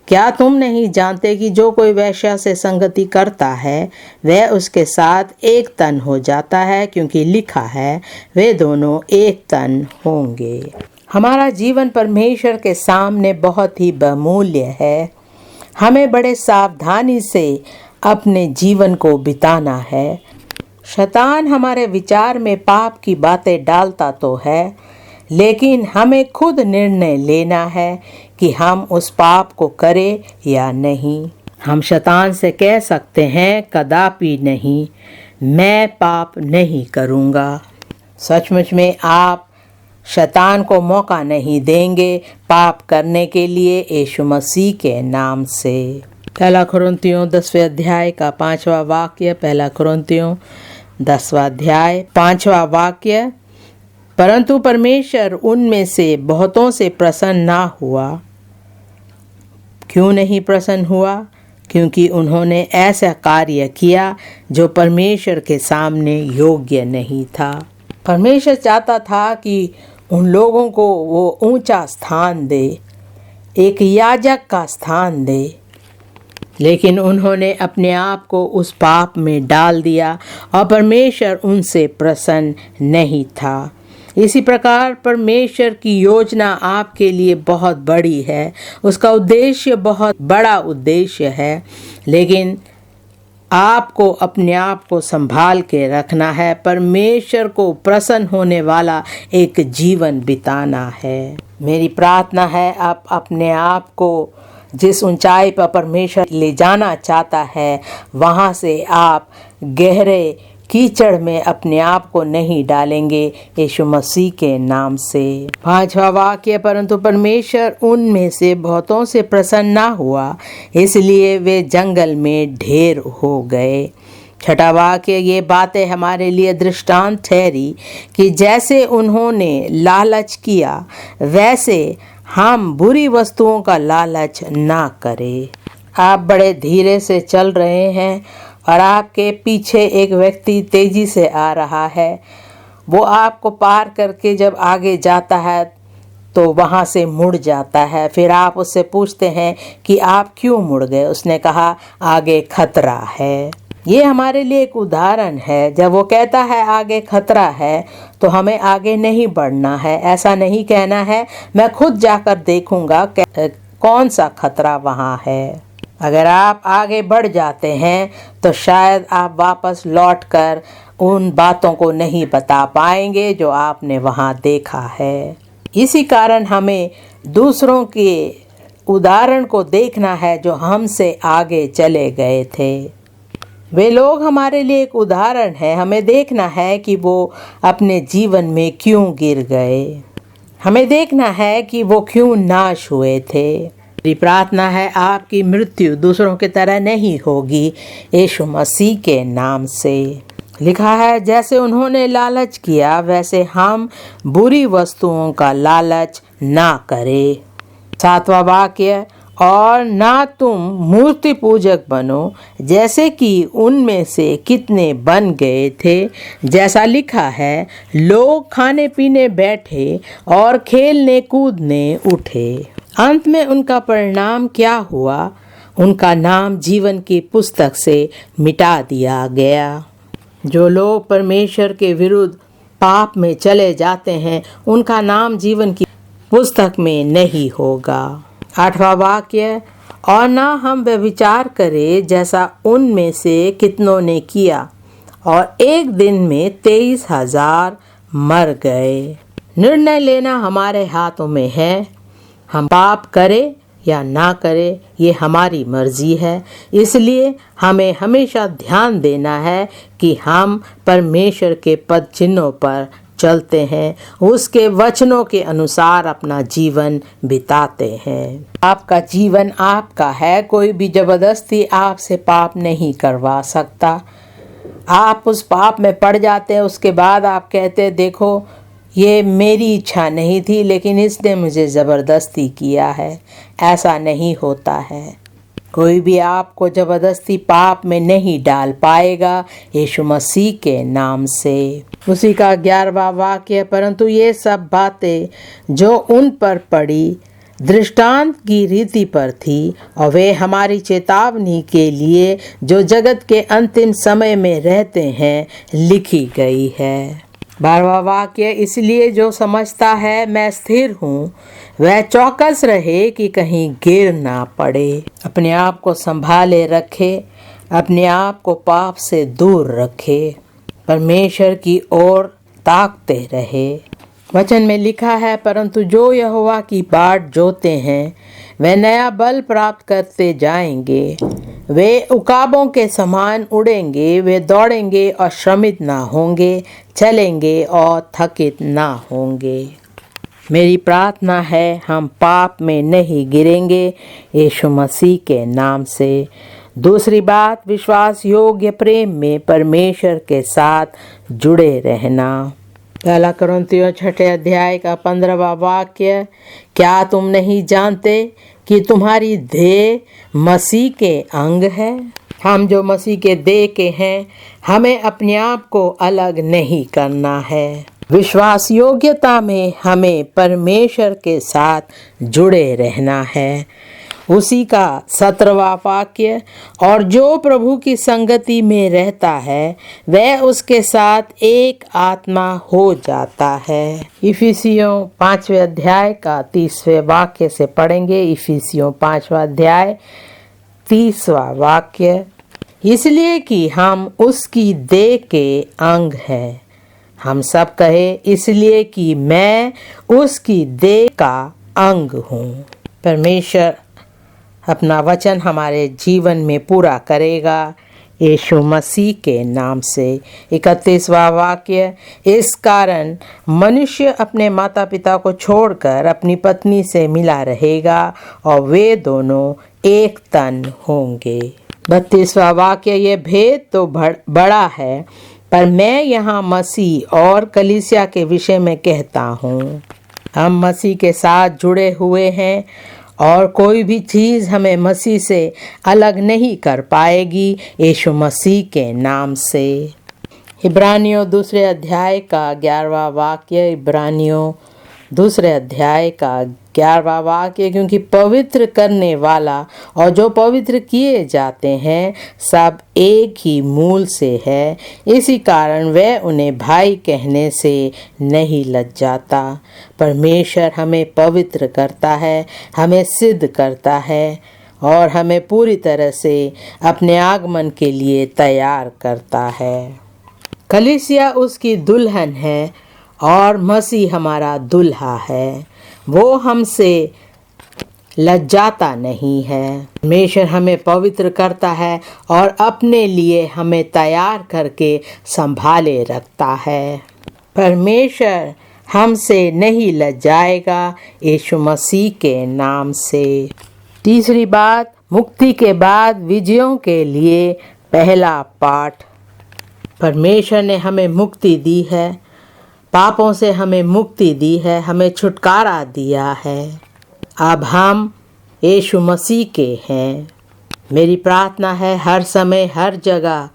क्या तुम नहीं जानते कि जो कोई वेश्या से संगति करता है वह उसके साथ एक तन हो जाता है, क्योंकि लिखा है वे दोनों एक तन होंगे। हमारा जीवन परमेश्वर के सामने बहुत ही बहुमूल्य है। हमें बड़े सावधानी से अपने जीवन को बिताना है। शैतान हमारे विचार में पाप की बातें डालता तो है, लेकिन हमें खुद निर्णय लेना है कि हम उस पाप को करें या नहीं। हम शैतान से कह सकते हैं, कदापि नहीं, मैं पाप नहीं करूँगा। सचमुच में आप शैतान को मौका नहीं देंगे पाप करने के लिए यीशु मसीह के नाम से। पहला कुरिन्थियों 10वें अध्याय का 5वां वाक्य। पहला कुरिन्थियों 10वां अध्याय 5वां वाक्य, परंतु परमेश्वर उनमें से बहुतों से प्रसन्न ना हुआ। क्यों नहीं प्रसन्न हुआ? क्योंकि उन्होंने ऐसा कार्य किया जो परमेश्वर के सामने योग्य नहीं था। परमेश्वर चाहता था कि उन लोगों को वो ऊंचा स्थान दे, एक याजक का स्थान दे, लेकिन उन्होंने अपने आप को उस पाप में डाल दिया और परमेश्वर उनसे प्रसन्न नहीं था। इसी प्रकार परमेश्वर की योजना आपके लिए बहुत बड़ी है। उसका उद्देश्य बहुत बड़ा उद्देश्य है, लेकिन आपको अपने आप को संभाल के रखना है। परमेश्वर को प्रसन्न होने वाला एक जीवन बिताना है। मेरी प्रार्थना है आप अपने आप को जिस ऊंचाई पर परमेश्वर ले जाना चाहता है वहाँ से आप गहरे कीचड़ में अपने आप को नहीं डालेंगे यीशु मसीह के नाम से। 5वां वाक्य, परंतु परमेश्वर उनमें से बहुतों से प्रसन्न ना हुआ, इसलिए वे जंगल में ढेर हो गए। 6वां वाक्य, ये बातें हमारे लिए दृष्टांत ठहरी कि जैसे उन्होंने लालच किया वैसे हम बुरी वस्तुओं का लालच ना करें। आप बड़े धीरे से चल रहे हैं और आपके पीछे एक व्यक्ति तेजी से आ रहा है। वो आपको पार करके जब आगे जाता है तो वहाँ से मुड़ जाता है। फिर आप उससे पूछते हैं कि आप क्यों मुड़ गए? उसने कहा आगे खतरा है। ये हमारे लिए एक उदाहरण है। जब वो कहता है आगे खतरा है तो हमें आगे नहीं बढ़ना है। ऐसा नहीं कहना है मैं खुद जाकर देखूंगा कौन सा खतरा वहाँ है। अगर आप आगे बढ़ जाते हैं तो शायद आप वापस लौटकर उन बातों को नहीं बता पाएंगे जो आपने वहाँ देखा है। इसी कारण हमें दूसरों के उदाहरण को देखना है जो हमसे आगे चले गए थे। वे लोग हमारे लिए एक उदाहरण है। हमें देखना है कि वो अपने जीवन में क्यों गिर गए। हमें देखना है कि वो क्यों नाश हुए थे। मेरी प्रार्थना है आपकी मृत्यु दूसरों की तरह नहीं होगी यीशु मसीह के नाम से। लिखा है जैसे उन्होंने लालच किया वैसे हम बुरी वस्तुओं का लालच ना करें। 7वां वाक्य, और ना तुम मूर्ति पूजक बनो, जैसे कि उनमें से कितने बन गए थे। जैसा लिखा है, लोग खाने पीने बैठे और खेलने कूदने उठे। अंत में उनका परिणाम क्या हुआ? उनका नाम जीवन की पुस्तक से मिटा दिया गया। जो लोग परमेश्वर के विरुद्ध पाप में चले जाते हैं, उनका नाम जीवन की पुस्तक में नहीं होगा। 8वां वाक्य, और ना हम व्यभिचार करें जैसा उनमें से कितनों ने किया, और एक दिन में 23,000 मर गए। निर्णय लेना हमारे हाथों में है। हम पाप करें या ना करें, ये हमारी मर्जी है। इसलिए हमें हमेशा ध्यान देना है कि हम परमेश्वर के पद चिन्हों पर चलते हैं, उसके वचनों के अनुसार अपना जीवन बिताते हैं। आपका जीवन आपका है, कोई भी जबरदस्ती आपसे पाप नहीं करवा सकता। आप उस पाप में पड़ जाते हैं, उसके बाद आप कहते हैं, देखो ये मेरी इच्छा नहीं थी, लेकिन इसने मुझे ज़बरदस्ती किया है। ऐसा नहीं होता है। कोई भी आपको ज़बरदस्ती पाप में नहीं डाल पाएगा, यीशु मसीह के नाम से। उसी का 11वां वाक्य, परंतु ये सब बातें जो उन पर पड़ी दृष्टांत की रीति पर थी, और वे हमारी चेतावनी के लिए जो जगत के अंतिम समय में रहते हैं लिखी गई है। 12वां वाक्य, इसलिए जो समझता है मैं स्थिर हूँ, वह चौकस रहे कि कहीं गिर ना पड़े। अपने आप को संभाले रखे, अपने आप को पाप से दूर रखे, परमेश्वर की ओर ताकते रहे। वचन में लिखा है, परंतु जो यहोवा की बाट जोते हैं वे नया बल प्राप्त करते जाएंगे। वे उकाबों के समान उड़ेंगे, वे दौड़ेंगे और श्रमित ना होंगे, चलेंगे और थकित ना होंगे। मेरी प्रार्थना है हम पाप में नहीं गिरेंगे, यीशु मसीह के नाम से। दूसरी बात, विश्वास योग्य प्रेम में परमेश्वर के साथ जुड़े रहना। 1 कुरिन्थियों 6 अध्याय का 15वां वाक्य, क्या तुम नहीं जानते कि तुम्हारी देह मसीह के अंग है? हम जो मसीह के देह के हैं, हमें अपने आप को अलग नहीं करना है। विश्वास योग्यता में हमें परमेश्वर के साथ जुड़े रहना है। उसी का 17वां वाक्य, और जो प्रभु की संगति में रहता है वह उसके साथ एक आत्मा हो जाता है। इफिसियों 5वें अध्याय का 30वें वाक्य से पढ़ेंगे। इफिसियों 5वां अध्याय 30वां वाक्य, इसलिए कि हम उसकी देह के अंग हैं। हम सब कहे, इसलिए कि मैं उसकी देह का अंग हूँ। परमेश्वर अपना वचन हमारे जीवन में पूरा करेगा, यीशु मसीह के नाम से। 31वां वाक्य, इस कारण मनुष्य अपने माता पिता को छोड़कर अपनी पत्नी से मिला रहेगा और वे दोनों एक तन होंगे। 32वां वाक्य, ये भेद तो बड़ा है, पर मैं यहाँ मसीह और कलीसिया के विषय में कहता हूँ। हम मसीह के साथ जुड़े हुए हैं और कोई भी चीज़ हमें मसीह से अलग नहीं कर पाएगी, यीशु मसीह के नाम से। इब्रानियों 2 अध्याय का 11वां वाक्य, इब्रानियों 2 अध्याय का 11वां वाक्य, क्योंकि पवित्र करने वाला और जो पवित्र किए जाते हैं सब एक ही मूल से है, इसी कारण वह उन्हें भाई कहने से नहीं लज्जाता। परमेश्वर हमें पवित्र करता है, हमें सिद्ध करता है और हमें पूरी तरह से अपने आगमन के लिए तैयार करता है। कलीसिया उसकी दुल्हन है और मसीह हमारा दुल्हा है। वो हमसे लज्जाता नहीं है। परमेश्वर हमें पवित्र करता है और अपने लिए हमें तैयार करके संभाले रखता है। परमेश्वर हमसे नहीं लज्जाएगा, यीशु मसीह के नाम से। तीसरी बात, मुक्ति के बाद विजयों के लिए पहला पाठ। परमेश्वर ने हमें मुक्ति दी है, पापों से हमें मुक्ति दी है, हमें छुटकारा दिया है। अब हम यीशु मसीह के हैं। मेरी प्रार्थना है हर समय हर जगह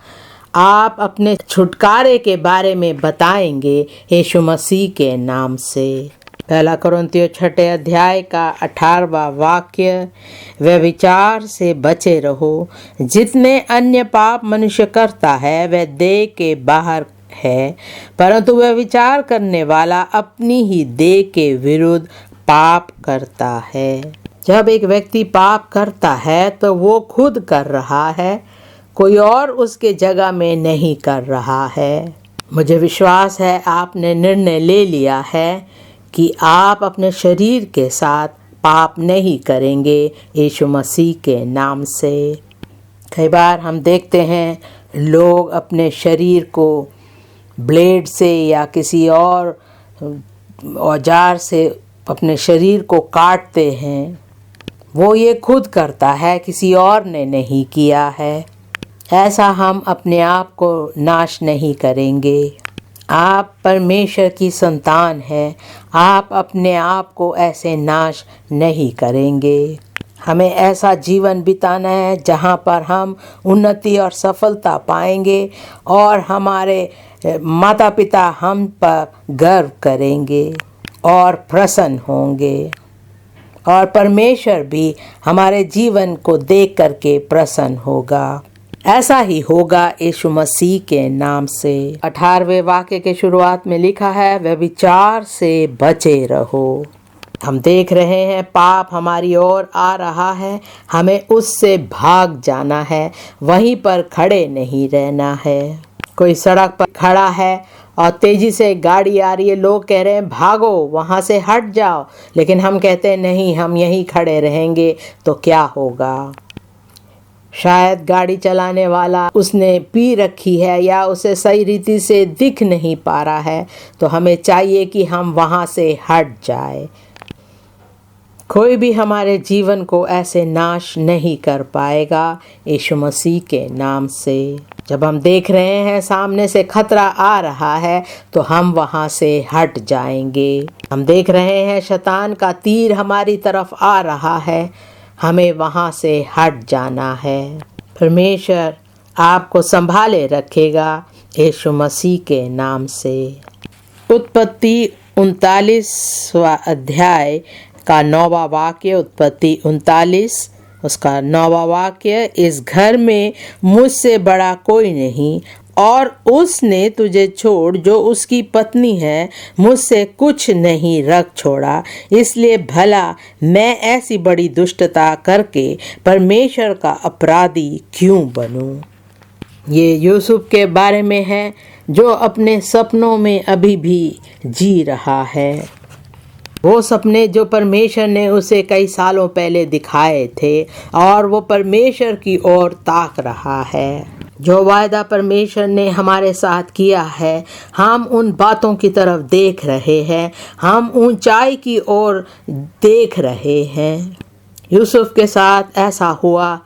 आप अपने छुटकारे के बारे में बताएंगे यीशु मसीह के नाम से। पहला कुरिन्थियों 6 अध्याय का 18वां वाक्य, व्यभिचार से बचे रहो। जितने अन्य पाप मनुष्य करता है वह देह के बाहर है, परंतु व्यभिचार करने वाला अपनी ही देह के विरुद्ध पाप करता है। जब एक व्यक्ति पाप करता है तो वो खुद कर रहा है, कोई और उसके जगह में नहीं कर रहा है। मुझे विश्वास है आपने निर्णय ले लिया है कि आप अपने शरीर के साथ पाप नहीं करेंगे यीशु मसीह के नाम से। कई बार हम देखते हैं लोग अपने शरीर को ब्लेड से या किसी और औजार से अपने शरीर को काटते हैं। वो ये खुद करता है, किसी और ने नहीं किया है। ऐसा हम अपने आप को नाश नहीं करेंगे। आप परमेश्वर की संतान हैं, आप अपने आप को ऐसे नाश नहीं करेंगे। हमें ऐसा जीवन बिताना है जहाँ पर हम उन्नति और सफलता पाएंगे और हमारे माता पिता हम पर गर्व करेंगे और प्रसन्न होंगे, और परमेश्वर भी हमारे जीवन को देख करके प्रसन्न होगा। ऐसा ही होगा यीशु मसीह के नाम से। 18वें वाक्य के शुरुआत में लिखा है, व्यभिचार से बचे रहो। हम देख रहे हैं पाप हमारी ओर आ रहा है, हमें उससे भाग जाना है, वहीं पर खड़े नहीं रहना है। कोई सड़क पर खड़ा है और तेजी से गाड़ी आ रही है, लोग कह रहे हैं भागो, वहाँ से हट जाओ, लेकिन हम कहते हैं नहीं, हम यहीं खड़े रहेंगे। तो क्या होगा? शायद गाड़ी चलाने वाला उसने पी रखी है या उसे सही रीति से दिख नहीं पा रहा है, तो हमें चाहिए कि हम वहाँ से हट जाए। कोई भी हमारे जीवन को ऐसे नाश नहीं कर पाएगा यीशु मसीह के नाम से। जब हम देख रहे हैं सामने से खतरा आ रहा है तो हम वहाँ से हट जाएंगे। हम देख रहे हैं शैतान का तीर हमारी तरफ आ रहा है, हमें वहाँ से हट जाना है। परमेश्वर आपको संभाले रखेगा यीशु मसीह के नाम से। उत्पत्ति 39वां अध्याय का 9वां वाक्य, उत्पत्ति 39 उसका 9वां वाक्य, इस घर में मुझसे बड़ा कोई नहीं और उसने तुझे छोड़ जो उसकी पत्नी है मुझसे कुछ नहीं रख छोड़ा, इसलिए भला मैं ऐसी बड़ी दुष्टता करके परमेश्वर का अपराधी क्यों बनूं। ये यूसुफ के बारे में है जो अपने सपनों में अभी भी जी रहा है। वो सपने जो परमेश्वर ने उसे कई सालों पहले दिखाए थे और वो परमेश्वर की ओर ताक रहा है। जो वायदा परमेश्वर ने हमारे साथ किया है, हम उन बातों की तरफ देख रहे हैं, हम ऊंचाई की ओर देख रहे हैं। यूसुफ के साथ ऐसा हुआ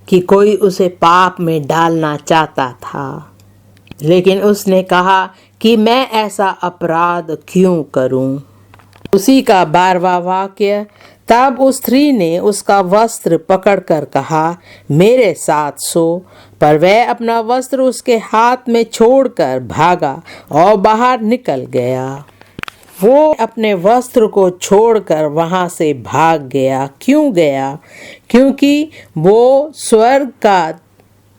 कि कोई उसे पाप में डालना चाहता था, लेकिन उसने कहा कि मैं ऐसा अपराध क्यों करूं। उसी का 12वां वाक्य, तब उस स्त्री ने उसका वस्त्र पकड़कर कहा, मेरे साथ सो। पर वह अपना वस्त्र उसके हाथ में छोड़कर भागा और बाहर निकल गया। वो अपने वस्त्र को छोड़कर वहां से भाग गया। क्यों गया? क्योंकि वो स्वर्ग का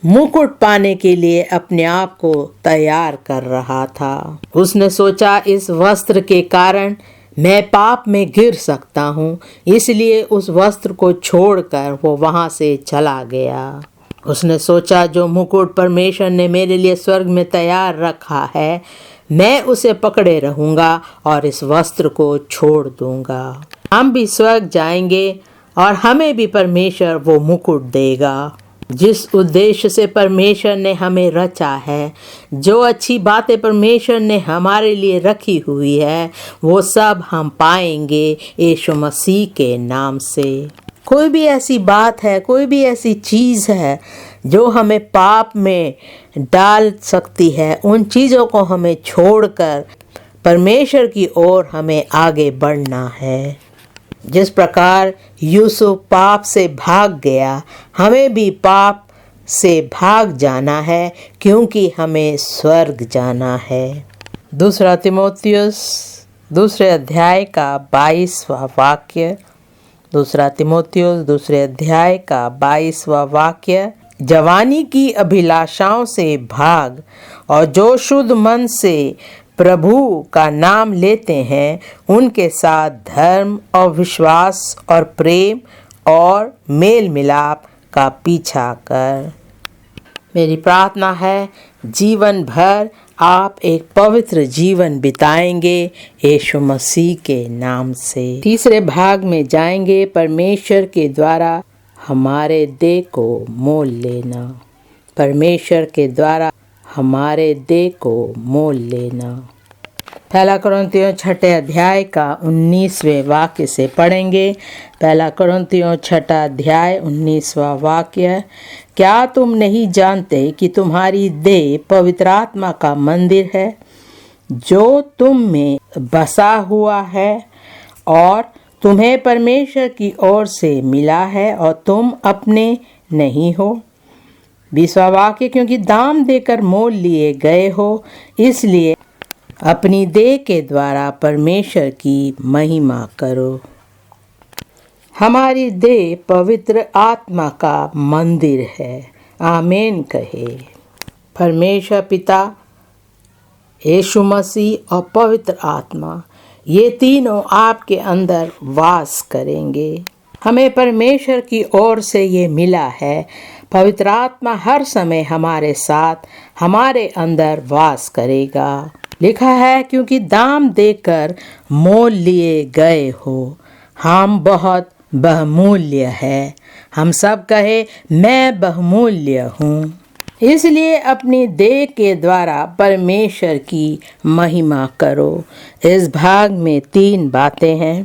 मुकुट पाने के लिए अपने आप को तैयार कर रहा था। उसने सोचा इस वस्त्र के कारण मैं पाप में गिर सकता हूँ, इसलिए उस वस्त्र को छोड़कर वो वहाँ से चला गया। उसने सोचा जो मुकुट परमेश्वर ने मेरे लिए स्वर्ग में तैयार रखा है, मैं उसे पकड़े रहूँगा और इस वस्त्र को छोड़ दूँगा। हम भी स्वर्ग जाएंगे और हमें भी परमेश्वर वो मुकुट देगा। जिस उद्देश्य से परमेश्वर ने हमें रचा है, जो अच्छी बातें परमेश्वर ने हमारे लिए रखी हुई है, वो सब हम पाएंगे यीशु मसीह के नाम से। कोई भी ऐसी बात है, कोई भी ऐसी चीज़ है जो हमें पाप में डाल सकती है, उन चीज़ों को हमें छोड़कर परमेश्वर की ओर हमें आगे बढ़ना है। जिस प्रकार यूसुफ पाप से भाग गया, हमें भी पाप से भाग जाना है, क्योंकि हमें स्वर्ग जाना है। दूसरा तिमोथियुस दूसरे अध्याय का 22वां वाक्य। दूसरा तिमोथियुस दूसरे अध्याय का 22वां वाक्य। जवानी की अभिलाषाओं से भाग, और जो शुद्ध मन से प्रभु का नाम लेते हैं उनके साथ धर्म और विश्वास और प्रेम और मेल मिलाप का पीछा कर। मेरी प्रार्थना है जीवन भर आप एक पवित्र जीवन बिताएंगे यीशु मसीह के नाम से। तीसरे भाग में जाएंगे, परमेश्वर के द्वारा हमारे देह को मोल लेना। परमेश्वर के द्वारा हमारे देह को मोल लेना। पहला कुरिन्थियों 6 अध्याय का 19वें वाक्य से पढ़ेंगे। पहला कुरिन्थियों 6 अध्याय 19वां वाक्य। क्या तुम नहीं जानते कि तुम्हारी देह पवित्र आत्मा का मंदिर है, जो तुम में बसा हुआ है और तुम्हें परमेश्वर की ओर से मिला है, और तुम अपने नहीं हो। 20वां वाक्य। क्योंकि दाम देकर मोल लिए गए हो, इसलिए अपनी देह के द्वारा परमेश्वर की महिमा करो। हमारी देह पवित्र आत्मा का मंदिर है। आमीन कहे। परमेश्वर पिता, यीशु मसीह और पवित्र आत्मा, ये तीनों आपके अंदर वास करेंगे। हमें परमेश्वर की ओर से ये मिला है। पवित्र आत्मा हर समय हमारे साथ हमारे अंदर वास करेगा। लिखा है, क्योंकि दाम देकर मोल लिए गए हो। हम बहुत बहुमूल्य है। हम सब कहे, मैं बहुमूल्य हूँ। इसलिए अपनी देह के द्वारा परमेश्वर की महिमा करो। इस भाग में 3 बातें हैं।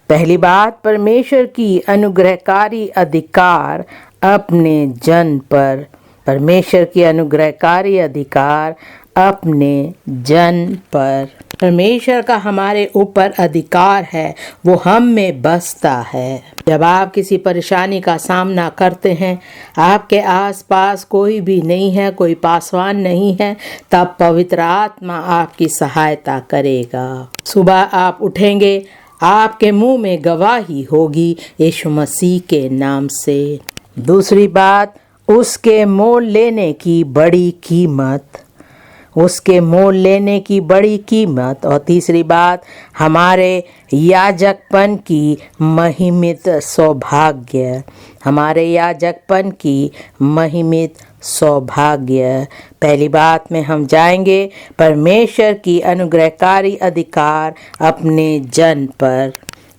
पहली बात, परमेश्वर की अनुग्रहकारी अधिकार अपने जन पर। परमेश्वर की अनुग्रहकारी अधिकार अपने जन पर। परमेश्वर का हमारे ऊपर अधिकार है, वो हम में बसता है। जब आप किसी परेशानी का सामना करते हैं, आपके आसपास कोई भी नहीं है, कोई पासवान नहीं है, तब पवित्र आत्मा आपकी सहायता करेगा। सुबह आप उठेंगे, आपके मुंह में गवाही होगी यीशु मसीह के नाम से। दूसरी बात, उसके मोल लेने की बड़ी कीमत। उसके मोल लेने की बड़ी कीमत। और तीसरी बात, हमारे याजकपन की महिमित सौभाग्य। हमारे याजकपन की महिमित सौभाग्य। पहली बात में हम जाएंगे, परमेश्वर की अनुग्रहकारी अधिकार अपने जन पर।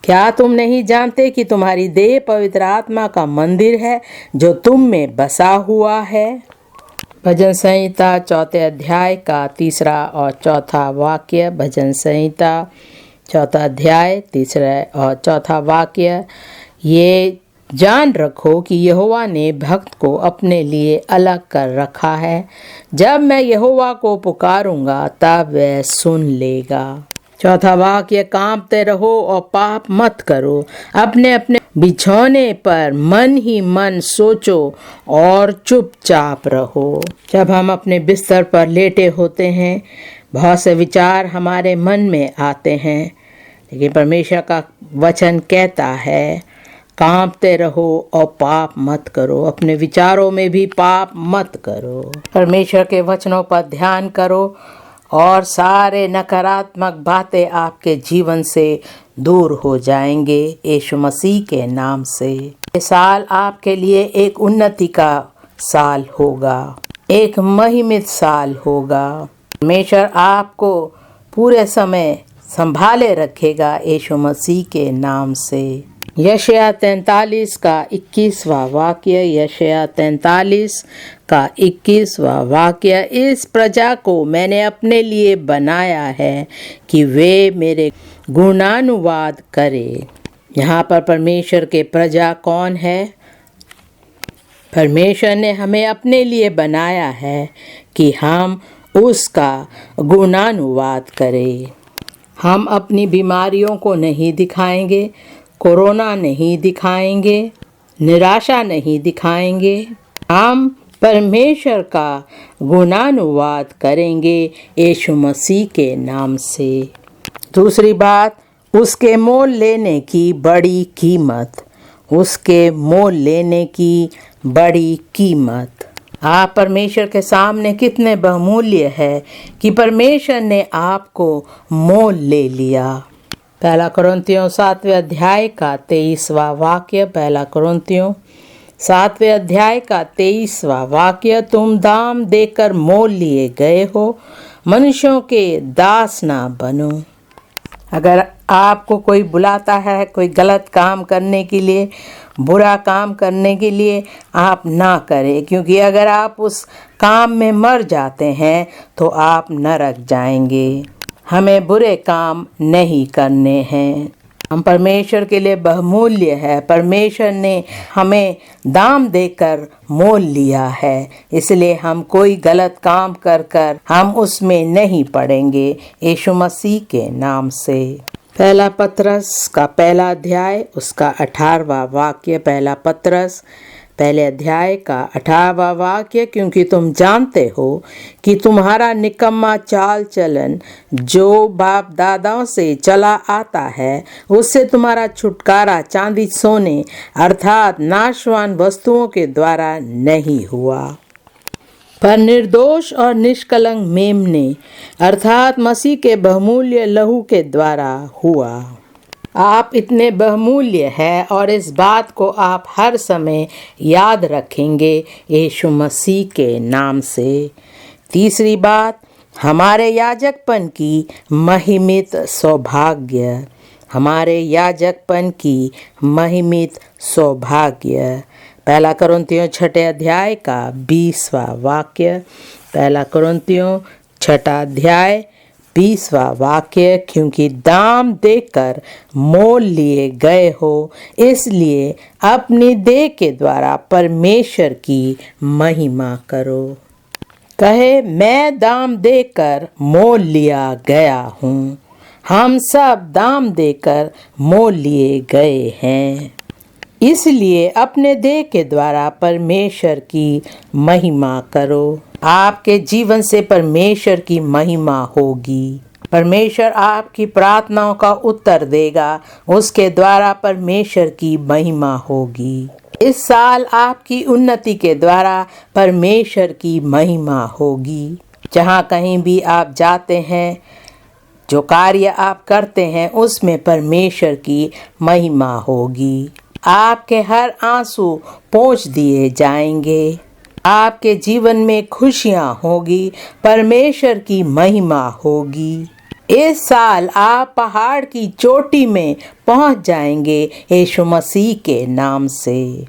क्या तुम नहीं जानते कि तुम्हारी देह पवित्र आत्मा का मंदिर है, जो तुम में बसा हुआ है। भजन संहिता 4 अध्याय का 3 और 4 वाक्य। भजन संहिता 4 अध्याय 3 और 4 वाक्य। ये जान रखो कि यहोवा ने भक्त को अपने लिए अलग कर रखा है। जब मैं यहोवा को पुकारूंगा, तब वह सुन लेगा। 4 वाक्य, कांपते रहो और पाप मत करो। अपने अपने बिछौने पर मन ही मन सोचो और चुपचाप रहो। जब हम अपने बिस्तर पर लेटे होते हैं, बहुत से विचार हमारे मन में आते हैं, लेकिन परमेश्वर का वचन कहता है, कांपते रहो और पाप मत करो। अपने विचारों में भी पाप मत करो। परमेश्वर के वचनों पर ध्यान करो और सारे नकारात्मक बातें आपके जीवन से दूर हो जाएंगे यीशु मसीह के नाम से। ये साल आपके लिए एक उन्नति का साल होगा, एक महिमित साल होगा। परमेश्वर आपको पूरे समय संभाले रखेगा यीशु मसीह के नाम से। यशायाह 43 का 21वां वाक्य। यशायाह 43 का 21वां वाक्य। इस प्रजा को मैंने अपने लिए बनाया है कि वे मेरे गुणानुवाद करे। यहाँ पर परमेश्वर के प्रजा कौन है? परमेश्वर ने हमें अपने लिए बनाया है कि हम उसका गुणानुवाद करें। हम अपनी बीमारियों को नहीं दिखाएंगे, कोरोना नहीं दिखाएंगे, निराशा नहीं दिखाएंगे। हम परमेश्वर का गुणानुवाद करेंगे यीशु मसीह के नाम से। दूसरी बात, उसके मोल लेने की बड़ी कीमत। उसके मोल लेने की बड़ी कीमत। आप परमेश्वर के सामने कितने बहुमूल्य है कि परमेश्वर ने आपको मोल ले लिया। पहला कुरिन्थियों 7वें अध्याय का 23वां वाक्य। पहला कुरिन्थियों 7वें अध्याय का 23वां वाक्य, तुम दाम देकर मोल लिए गए हो, मनुष्यों के दास ना बनो। अगर आपको कोई बुलाता है कोई गलत काम करने के लिए, बुरा काम करने के लिए, आप ना करें, क्योंकि अगर आप उस काम में मर जाते हैं तो आप नरक जाएंगे। हमें बुरे काम नहीं करने हैं। हम परमेश्वर के लिए बहुमूल्य है। परमेश्वर ने हमें दाम देकर मोल लिया है, इसलिए हम कोई गलत काम कर हम उसमें नहीं पड़ेंगे यीशु मसीह के नाम से। पहला पतरस का पहला अध्याय उसका 18वां वाक्य। पहला पतरस पहले अध्याय का 18वां वाक्य, क्योंकि तुम जानते हो कि तुम्हारा निकम्मा चाल चलन जो बाप दादाओं से चला आता है, उससे तुम्हारा छुटकारा चांदी सोने अर्थात नाशवान वस्तुओं के द्वारा नहीं हुआ, पर निर्दोष और निष्कलंक मेमने अर्थात मसीह के बहुमूल्य लहू के द्वारा हुआ। आप इतने बहुमूल्य हैं और इस बात को आप हर समय याद रखेंगे यीशु मसीह के नाम से। तीसरी बात, हमारे याजकपन की महिमित सौभाग्य। हमारे याजकपन की महिमित सौभाग्य। पहला कुरिन्थियों 6 अध्याय का 20वां वाक्य। पहला कुरिन्थियों 6 अध्याय 20वां वाक्य, क्योंकि दाम देकर मोल लिए गए हो, इसलिए अपनी देह के द्वारा परमेश्वर की महिमा करो। कहे, मैं दाम देकर मोल लिया गया हूँ। हम सब दाम देकर मोल लिए गए हैं, इसलिए अपने देह के द्वारा परमेश्वर की महिमा करो। आपके जीवन से परमेश्वर की महिमा होगी। परमेश्वर आपकी प्रार्थनाओं का उत्तर देगा, उसके द्वारा परमेश्वर की महिमा होगी। इस साल आपकी उन्नति के द्वारा परमेश्वर की महिमा होगी। जहाँ कहीं भी आप जाते हैं, जो कार्य आप करते हैं, उसमें परमेश्वर की महिमा होगी। आपके हर आंसू पोंछ दिए जाएंगे। आपके जीवन में खुशियां होगी, परमेश्वर की महिमा होगी। इस साल आप पहाड़ की चोटी में पहुंच जाएंगे यीशु मसीह के नाम से।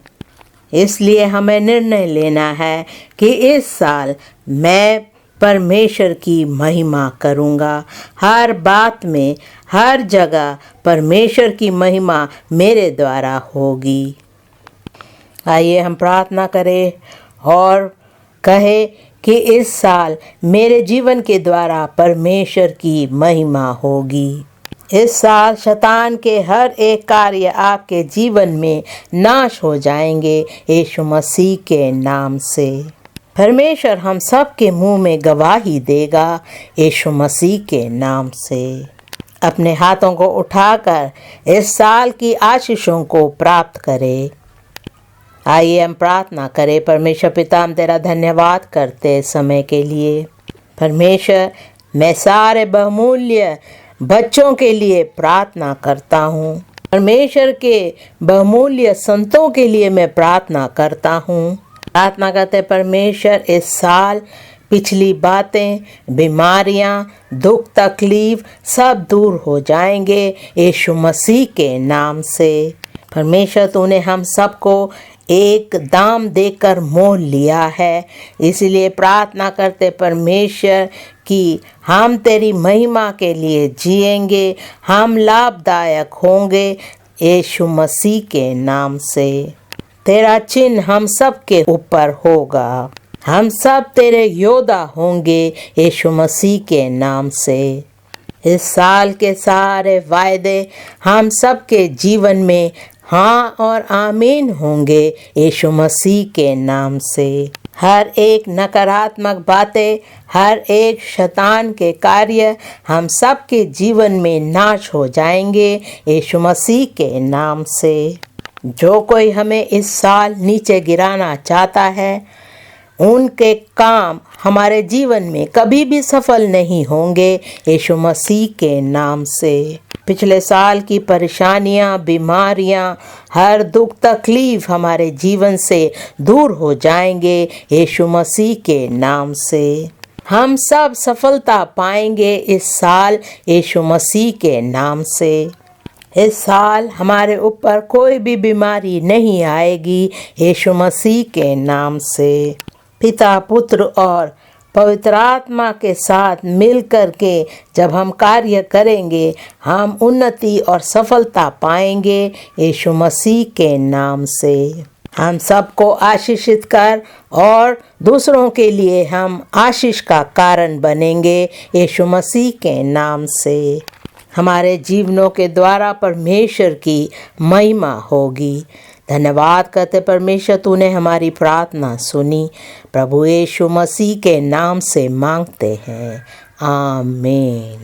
इसलिए हमें निर्णय लेना है कि इस साल मैं परमेश्वर की महिमा करूंगा। हर बात में, हर जगह परमेश्वर की महिमा मेरे द्वारा होगी। आइए हम प्रार्थना करें और कहे कि इस साल मेरे जीवन के द्वारा परमेश्वर की महिमा होगी। इस साल शैतान के हर एक कार्य आपके जीवन में नाश हो जाएंगे यीशु मसीह के नाम से। परमेश्वर हम सब के मुंह में गवाही देगा यीशु मसीह के नाम से। अपने हाथों को उठाकर इस साल की आशीषों को प्राप्त करें। आइए हम प्रार्थना करें। परमेश्वर पिता, हम तेरा धन्यवाद करते समय के लिए। परमेश्वर, मैं सारे बहुमूल्य बच्चों के लिए प्रार्थना करता हूँ। परमेश्वर के बहुमूल्य संतों के लिए मैं प्रार्थना करता हूँ। प्रार्थना करते परमेश्वर, इस साल पिछली बातें, बीमारियां, दुख तकलीफ सब दूर हो जाएंगे यीशु मसीह के नाम से। परमेश्वर, तूने हम सबको एक दाम देकर मोल लिया है, इसलिए प्रार्थना करते परमेश्वर कि हम तेरी महिमा के लिए जिएंगे, हम लाभदायक होंगे यीशु मसीह के नाम से। तेरा चिन्ह हम सब के ऊपर होगा, हम सब तेरे योद्धा होंगे यीशु मसीह के नाम से। इस साल के सारे वायदे हम सबके जीवन में हाँ और आमीन होंगे यीशु मसीह के नाम से। हर एक नकारात्मक बातें, हर एक शैतान के कार्य हम सब के जीवन में नाश हो जाएंगे यीशु मसीह के नाम से। जो कोई हमें इस साल नीचे गिराना चाहता है, उनके काम हमारे जीवन में कभी भी सफल नहीं होंगे यीशु मसीह के नाम से। पिछले साल की परेशानियां, बीमारियां, हर दुख तकलीफ हमारे जीवन से दूर हो जाएंगे यीशु मसीह के नाम से। हम सब सफलता पाएंगे इस साल यीशु मसीह के नाम से। इस साल हमारे ऊपर कोई भी बीमारी नहीं आएगी यीशु मसीह के नाम से। पिता, पुत्र और पवित्र आत्मा के साथ मिलकर के जब हम कार्य करेंगे, हम उन्नति और सफलता पाएंगे यीशु मसीह के नाम से। हम सबको आशीषित कर और दूसरों के लिए हम आशीष का कारण बनेंगे यीशु मसीह के नाम से। हमारे जीवनों के द्वारा परमेश्वर की महिमा होगी। धन्यवाद करते परमेश्वर, तूने हमारी प्रार्थना सुनी। प्रभु यीशु मसीह के नाम से मांगते हैं, आमीन।